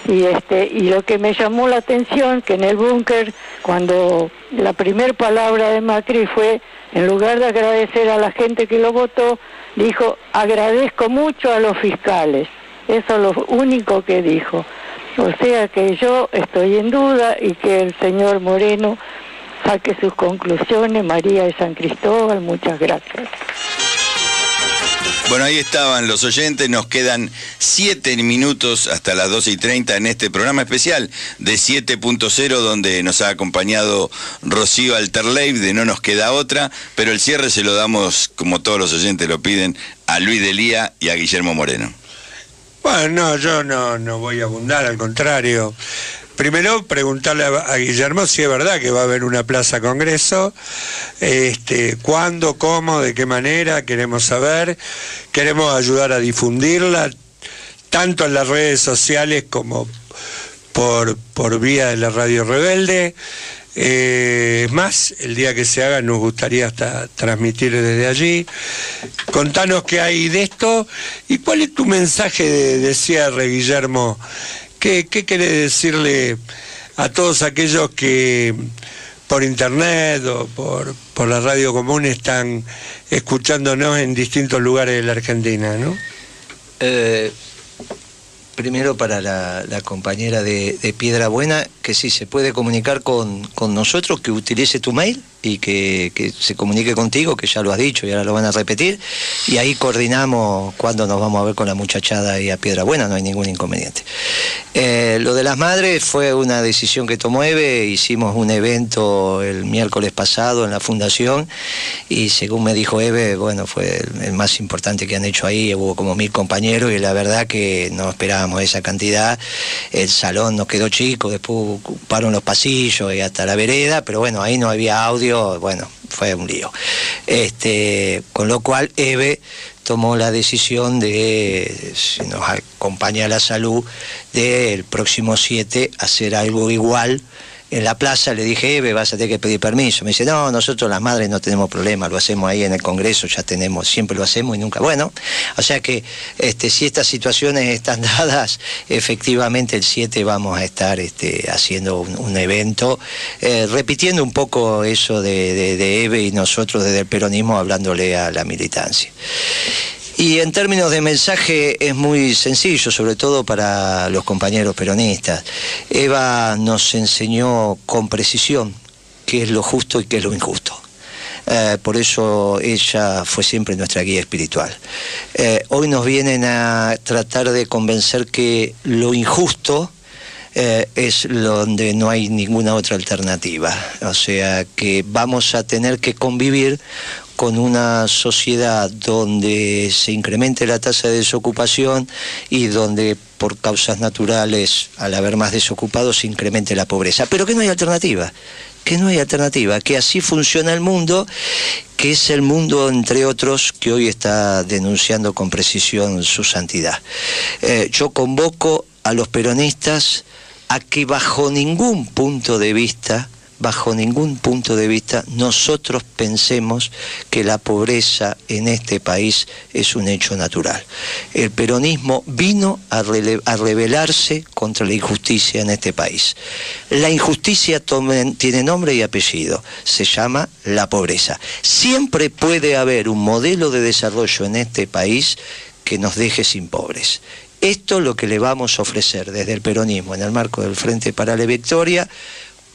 Speaker 13: Y lo que me llamó la atención, que en el búnker, cuando la primera palabra de Macri fue, en lugar de agradecer a la gente que lo votó, dijo, agradezco mucho a los fiscales. Eso es lo único que dijo. O sea que yo estoy en duda y que el señor Moreno saque sus conclusiones. María de San Cristóbal, muchas gracias.
Speaker 1: Bueno, ahí estaban los oyentes, nos quedan 7 minutos hasta las 12:30 en este programa especial de 7.0, donde nos ha acompañado Rocío Alterleib, de No Nos Queda Otra, pero el cierre se lo damos, como todos los oyentes lo piden, a Luis Delía y a Guillermo Moreno.
Speaker 3: Bueno, no, yo no voy a abundar, al contrario. Primero, preguntarle a Guillermo si es verdad que va a haber una plaza congreso, cuándo, cómo, de qué manera, queremos saber, queremos ayudar a difundirla, tanto en las redes sociales como por vía de la Radio Rebelde. Es más, el día que se haga nos gustaría hasta transmitir desde allí. Contanos qué hay de esto y cuál es tu mensaje de cierre, Guillermo. ¿Qué querés decirle a todos aquellos que por internet o por la radio común están escuchándonos en distintos lugares de la Argentina, ¿no?
Speaker 4: Primero para la compañera de Piedra Buena, que si se puede comunicar con nosotros, que utilice tu mail y que se comunique contigo, que ya lo has dicho y ahora lo van a repetir, y ahí coordinamos cuándo nos vamos a ver con la muchachada y a Piedra Buena, no hay ningún inconveniente. Lo de las madres fue una decisión que tomó Eve, hicimos un evento el miércoles pasado en la fundación y según me dijo Eve, bueno, fue el más importante que han hecho ahí, hubo como 1000 compañeros y la verdad que no esperábamos esa cantidad, el salón nos quedó chico, después ocuparon los pasillos y hasta la vereda, pero bueno, ahí no había audio, bueno, fue un lío. Con lo cual Eve tomó la decisión de, si nos acompaña la salud, del próximo 7 hacer algo igual en la plaza. Le dije, Eve, vas a tener que pedir permiso. Me dice, no, nosotros las madres no tenemos problema, lo hacemos ahí en el Congreso, ya tenemos, siempre lo hacemos y nunca, bueno. O sea que si estas situaciones están dadas, efectivamente el 7 vamos a estar haciendo un evento, repitiendo un poco eso de Eve y nosotros desde el peronismo hablándole a la militancia. Y en términos de mensaje es muy sencillo, sobre todo para los compañeros peronistas. Eva nos enseñó con precisión qué es lo justo y qué es lo injusto. Por eso ella fue siempre nuestra guía espiritual. Hoy nos vienen a tratar de convencer que lo injusto es donde no hay ninguna otra alternativa. O sea que vamos a tener que convivir con una sociedad donde se incremente la tasa de desocupación y donde por causas naturales, al haber más desocupados, se incremente la pobreza. Pero que no hay alternativa, que así funciona el mundo, que es el mundo, entre otros, que hoy está denunciando con precisión su santidad. Yo convoco a los peronistas a que bajo ningún punto de vista nosotros pensemos que la pobreza en este país es un hecho natural. El peronismo vino a rebelarse contra la injusticia en este país. La injusticia tiene nombre y apellido, se llama la pobreza. Siempre puede haber un modelo de desarrollo en este país que nos deje sin pobres. Esto es lo que le vamos a ofrecer desde el peronismo en el marco del Frente para la Victoria,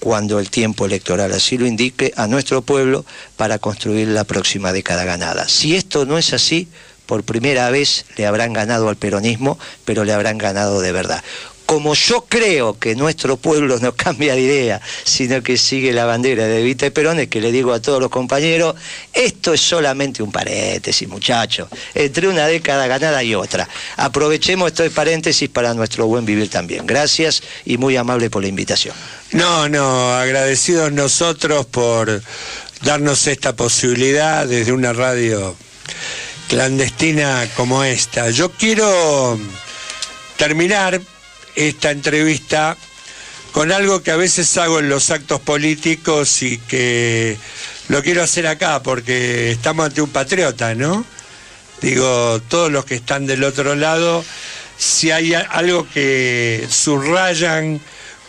Speaker 4: cuando el tiempo electoral así lo indique, a nuestro pueblo para construir la próxima década ganada. Si esto no es así, por primera vez le habrán ganado al peronismo, pero le habrán ganado de verdad. Como yo creo que nuestro pueblo no cambia de idea, sino que sigue la bandera de Evita y Perón, es que le digo a todos los compañeros, esto es solamente un paréntesis, muchachos, entre una década ganada y otra. Aprovechemos estos paréntesis para nuestro buen vivir también. Gracias y muy amable por la invitación.
Speaker 3: No, agradecidos nosotros por darnos esta posibilidad desde una radio clandestina como esta. Yo quiero terminar esta entrevista con algo que a veces hago en los actos políticos y que lo quiero hacer acá porque estamos ante un patriota, ¿no? Digo, todos los que están del otro lado, si hay algo que subrayan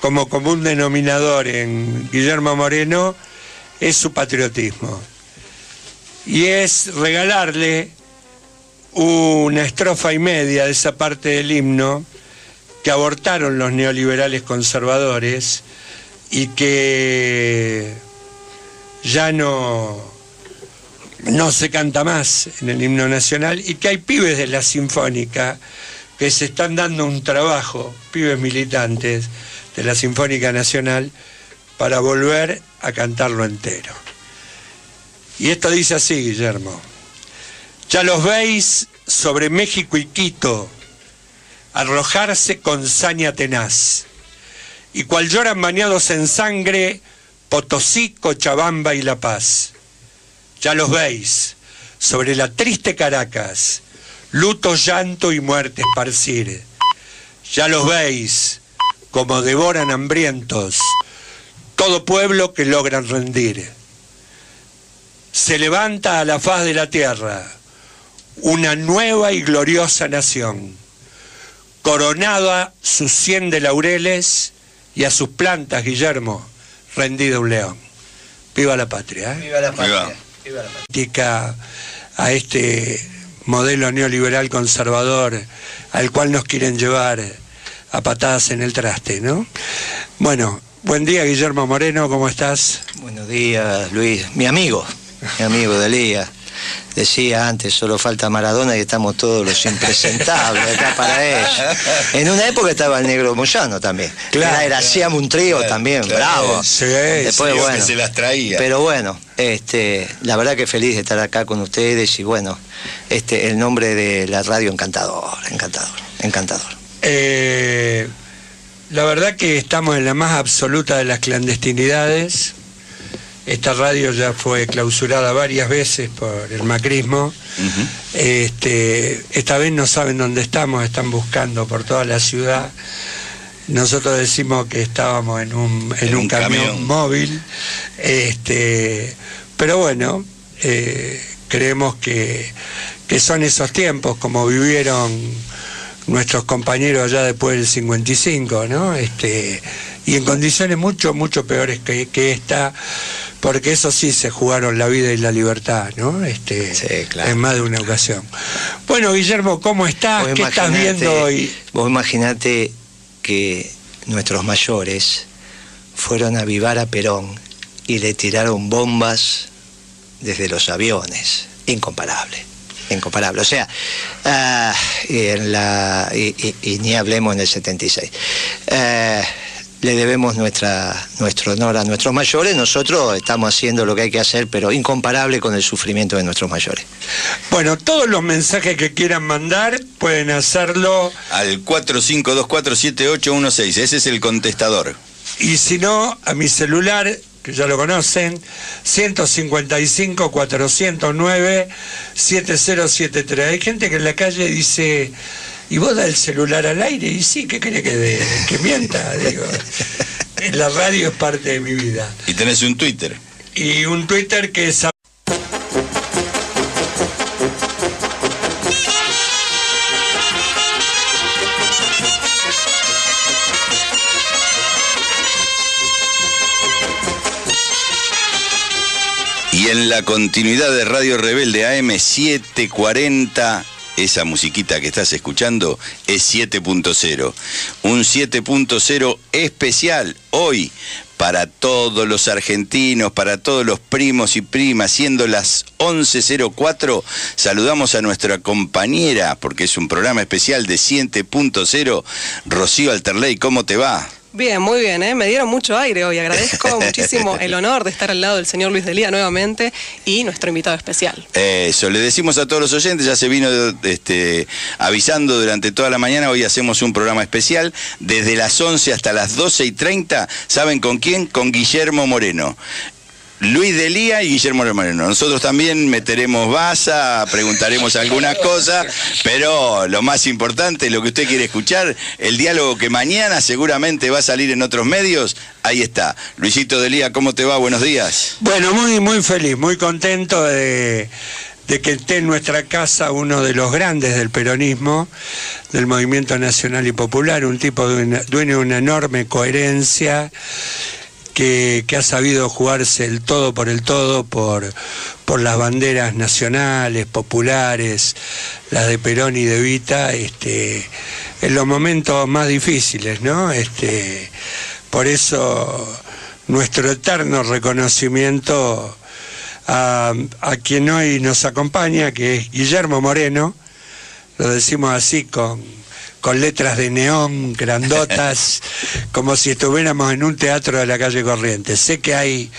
Speaker 3: como común denominador en Guillermo Moreno, es su patriotismo. Y es regalarle una estrofa y media de esa parte del himno que abortaron los neoliberales conservadores y que ya no no se canta más en el himno nacional y que hay pibes de la Sinfónica que se están dando un trabajo, pibes militantes de la Sinfónica Nacional, para volver a cantarlo entero. Y esto dice así, Guillermo: ya los veis sobre México y Quito arrojarse con saña tenaz, y cual lloran bañados en sangre Potosí, Cochabamba y La Paz. Ya los veis sobre la triste Caracas, luto, llanto y muerte esparcir. Ya los veis como devoran hambrientos todo pueblo que logran rendir. Se levanta a la faz de la tierra una nueva y gloriosa nación, coronada sus 100 de laureles y a sus plantas, Guillermo, rendido un león. Viva la patria, ¿eh?
Speaker 4: Viva la patria.
Speaker 3: Viva la patria. A este modelo neoliberal conservador al cual nos quieren llevar a patadas en el traste, ¿no? Bueno, buen día, Guillermo Moreno, ¿cómo estás?
Speaker 4: Buenos días, Luis. Mi amigo de Elías. Decía antes, solo falta Maradona y estamos todos los impresentables acá para ellos. En una época estaba el Negro Moyano también. Claro, hacíamos un trío también, bravo.
Speaker 3: Sí,
Speaker 4: después, bueno,
Speaker 1: que se las traía.
Speaker 4: Pero bueno, la verdad que feliz de estar acá con ustedes y bueno, el nombre de la radio encantador.
Speaker 3: La verdad que estamos en la más absoluta de las clandestinidades. Esta radio ya fue clausurada varias veces por el macrismo. Esta vez no saben dónde estamos, están buscando por toda la ciudad. Nosotros decimos que estábamos en un camión móvil. Pero bueno, creemos que son esos tiempos como vivieron nuestros compañeros allá después del 55, ¿no? Y en condiciones mucho peores que esta, porque eso sí se jugaron la vida y la libertad, ¿no?
Speaker 4: Sí, claro.
Speaker 3: En más de una ocasión. Bueno, Guillermo, ¿cómo estás? ¿Qué estás viendo hoy?
Speaker 4: Vos imaginate que nuestros mayores fueron a avivar a Perón y le tiraron bombas desde los aviones. Incomparable. O sea, y ni hablemos en el 76. Le debemos nuestro honor a nuestros mayores. Nosotros estamos haciendo lo que hay que hacer, pero incomparable con el sufrimiento de nuestros mayores.
Speaker 3: Bueno, todos los mensajes que quieran mandar pueden hacerlo
Speaker 1: al 45247816. Ese es el contestador.
Speaker 3: Y si no, a mi celular, que ya lo conocen, 155-409-7073. Hay gente que en la calle dice: ¿y vos da el celular al aire? Y sí, ¿qué querés que mienta? Digo, la radio es parte de mi vida.
Speaker 1: Y tenés un Twitter.
Speaker 3: Y un Twitter que es...
Speaker 1: Y en la continuidad de Radio Rebelde AM 740... esa musiquita que estás escuchando es 7.0, un 7.0 especial hoy para todos los argentinos, para todos los primos y primas. Siendo las 11:04, saludamos a nuestra compañera, porque es un programa especial de 7.0, Rocío Alterley. ¿Cómo te va?
Speaker 2: Bien, muy bien, me dieron mucho aire hoy. Agradezco muchísimo el honor de estar al lado del señor Luis Delía nuevamente y nuestro invitado especial.
Speaker 1: Eso, le decimos a todos los oyentes, ya se vino avisando durante toda la mañana. Hoy hacemos un programa especial desde las 11 hasta las 12:30. ¿Saben con quién? Con Guillermo Moreno. Luis Delía y Guillermo Moreno. Nosotros también meteremos baza, preguntaremos algunas cosas, pero lo más importante, lo que usted quiere escuchar, el diálogo que mañana seguramente va a salir en otros medios, ahí está. Luisito Delía, ¿cómo te va? Buenos días.
Speaker 3: Bueno, muy feliz, muy contento de que esté en nuestra casa uno de los grandes del peronismo, del Movimiento Nacional y Popular, un tipo dueño de una enorme coherencia, que ha sabido jugarse el todo por las banderas nacionales, populares, las de Perón y de Evita, en los momentos más difíciles, ¿no? Por eso nuestro eterno reconocimiento a quien hoy nos acompaña, que es Guillermo Moreno. Lo decimos así con letras de neón grandotas, como si estuviéramos en un teatro de la calle Corrientes. Sé que hay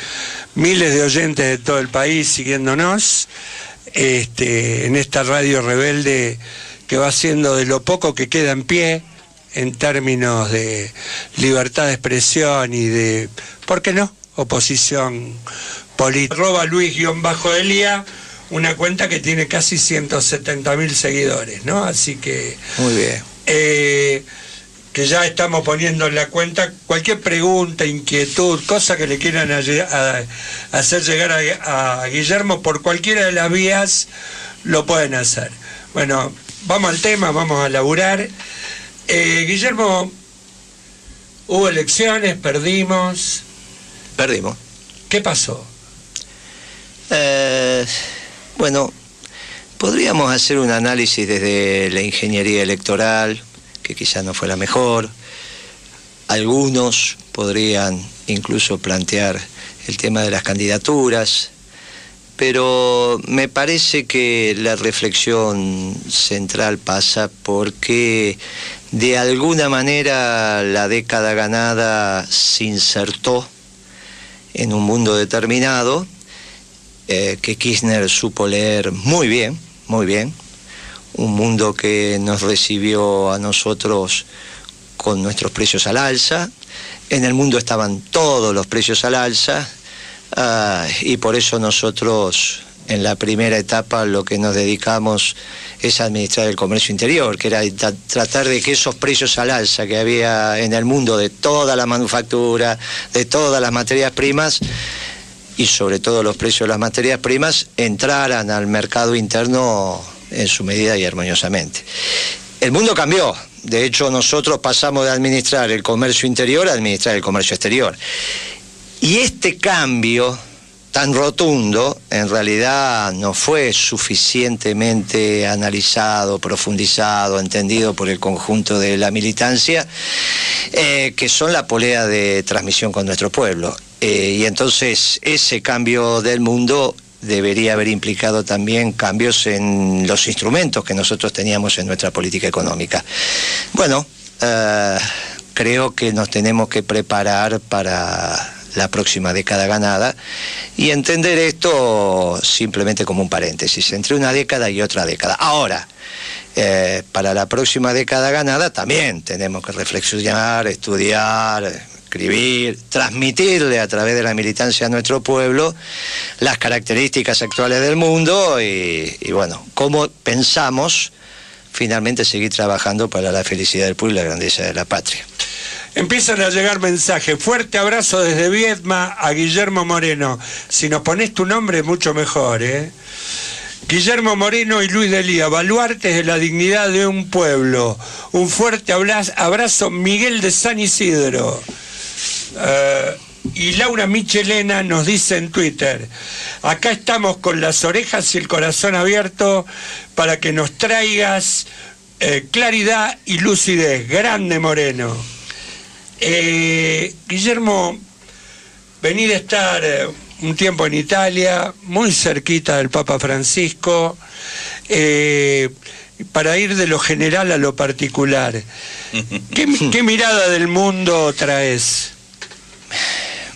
Speaker 3: miles de oyentes de todo el país siguiéndonos en esta radio rebelde que va siendo de lo poco que queda en pie en términos de libertad de expresión y de, ¿por qué no?, oposición política. @Luis_Delía, una cuenta que tiene casi 170.000 seguidores, ¿no? Así que...
Speaker 4: Muy bien.
Speaker 3: Que ya estamos poniendo en la cuenta cualquier pregunta, inquietud, cosa que le quieran hacer llegar a Guillermo por cualquiera de las vías, lo pueden hacer. Bueno, vamos al tema, vamos a laburar. Guillermo, hubo elecciones, perdimos.
Speaker 4: Perdimos.
Speaker 3: ¿Qué pasó?
Speaker 4: Bueno, podríamos hacer un análisis desde la ingeniería electoral, que quizás no fue la mejor. Algunos podrían incluso plantear el tema de las candidaturas, pero me parece que la reflexión central pasa porque de alguna manera la década ganada se insertó en un mundo determinado que Kirchner supo leer muy bien, un mundo que nos recibió a nosotros con nuestros precios al alza. En el mundo estaban todos los precios al alza, y por eso nosotros en la primera etapa lo que nos dedicamos es a administrar el comercio interior, que era tratar de que esos precios al alza que había en el mundo de toda la manufactura, de todas las materias primas, y sobre todo los precios de las materias primas, entraran al mercado interno en su medida y armoniosamente. El mundo cambió. De hecho, nosotros pasamos de administrar el comercio interior a administrar el comercio exterior. Y este cambio tan rotundo, en realidad no fue suficientemente analizado, profundizado, entendido por el conjunto de la militancia, que son la polea de transmisión con nuestro pueblo. Y entonces ese cambio del mundo debería haber implicado también cambios en los instrumentos que nosotros teníamos en nuestra política económica. Bueno, creo que nos tenemos que preparar para la próxima década ganada y entender esto simplemente como un paréntesis entre una década y otra década. Ahora, para la próxima década ganada también tenemos que reflexionar, estudiar, escribir, transmitirle a través de la militancia a nuestro pueblo las características actuales del mundo y bueno, cómo pensamos finalmente seguir trabajando para la felicidad del pueblo y la grandeza de la patria.
Speaker 3: Empiezan a llegar mensajes. Fuerte abrazo desde Viedma a Guillermo Moreno. Si nos pones tu nombre, mucho mejor, ¿eh? Guillermo Moreno y Luis Delía, baluartes de la dignidad de un pueblo. Un fuerte abrazo, Miguel de San Isidro. Y Laura Michelena nos dice en Twitter: acá estamos con las orejas y el corazón abierto para que nos traigas claridad y lucidez. Grande Moreno. Guillermo, vení de estar un tiempo en Italia, muy cerquita del Papa Francisco, para ir de lo general a lo particular. ¿Qué mirada del mundo traes?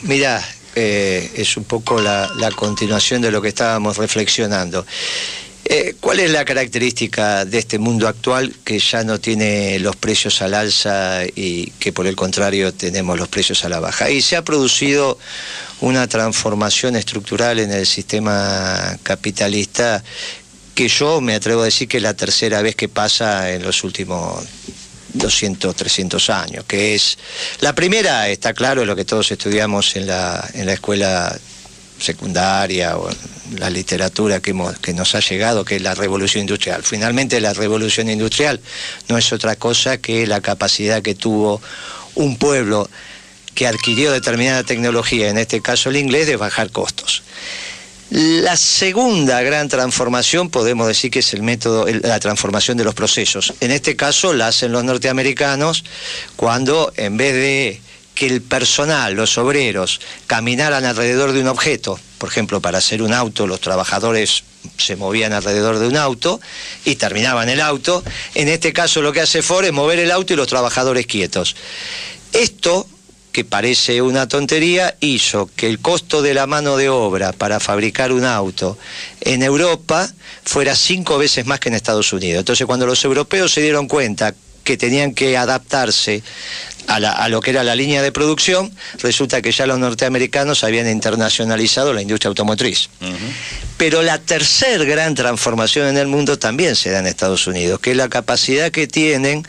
Speaker 4: Mirá, es un poco la continuación de lo que estábamos reflexionando. ¿Cuál es la característica de este mundo actual que ya no tiene los precios al alza y que por el contrario tenemos los precios a la baja? Y se ha producido una transformación estructural en el sistema capitalista que yo me atrevo a decir que es la tercera vez que pasa en los últimos 200, 300 años, que es... La primera, está claro, es lo que todos estudiamos en la escuela secundaria o la literatura que nos ha llegado, que es la revolución industrial. Finalmente la revolución industrial no es otra cosa que la capacidad que tuvo un pueblo que adquirió determinada tecnología, en este caso el inglés, de bajar costos. La segunda gran transformación podemos decir que es el método, la transformación de los procesos. En este caso la hacen los norteamericanos cuando en vez de que el personal, los obreros, caminaran alrededor de un objeto. Por ejemplo, para hacer un auto, los trabajadores se movían alrededor de un auto y terminaban el auto. En este caso lo que hace Ford es mover el auto y los trabajadores quietos. Esto, que parece una tontería, hizo que el costo de la mano de obra para fabricar un auto en Europa fuera 5 veces más que en Estados Unidos. Entonces, cuando los europeos se dieron cuenta que tenían que adaptarse a lo que era la línea de producción, resulta que ya los norteamericanos habían internacionalizado la industria automotriz. Pero la tercera gran transformación en el mundo también se da en Estados Unidos, que es la capacidad que tienen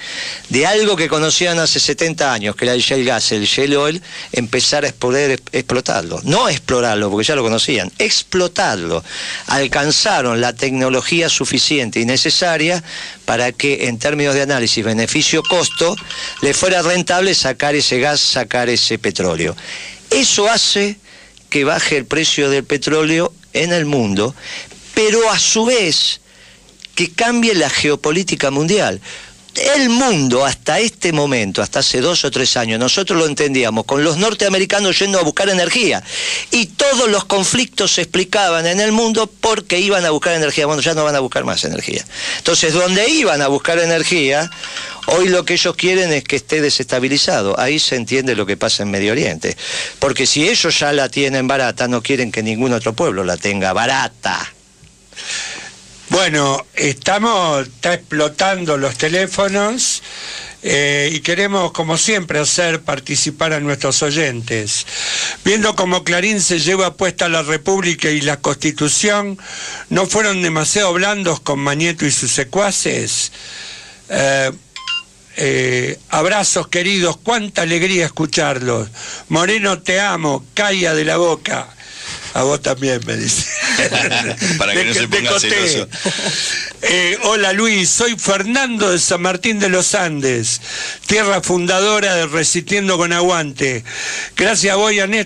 Speaker 4: de algo que conocían hace 70 años, que era el shale gas, el shale oil, empezar a poder explotarlo. No explorarlo, porque ya lo conocían, explotarlo. Alcanzaron la tecnología suficiente y necesaria para que, en términos de análisis beneficio-costo, le fuera rentable sacar ese gas, sacar ese petróleo. Eso hace que baje el precio del petróleo en el mundo, pero a su vez que cambie la geopolítica mundial. El mundo hasta este momento, hasta hace 2 o 3 años, nosotros lo entendíamos con los norteamericanos yendo a buscar energía, y todos los conflictos se explicaban en el mundo porque iban a buscar energía. Bueno, ya no van a buscar más energía. Entonces, donde iban a buscar energía, hoy lo que ellos quieren es que esté desestabilizado. Ahí se entiende lo que pasa en Medio Oriente. Porque si ellos ya la tienen barata, no quieren que ningún otro pueblo la tenga barata.
Speaker 3: Bueno, está explotando los teléfonos y queremos, como siempre, hacer participar a nuestros oyentes. Viendo cómo Clarín se lleva puesta la República y la Constitución, ¿no fueron demasiado blandos con Mañeto y sus secuaces? Abrazos queridos, cuánta alegría escucharlos. Moreno, te amo, calla de la boca. A vos también, me dice.
Speaker 1: Para que no se ponga celoso.
Speaker 3: Hola Luis, soy Fernando de San Martín de los Andes, tierra fundadora de Resistiendo con Aguante. Gracias a vos y a Néstor.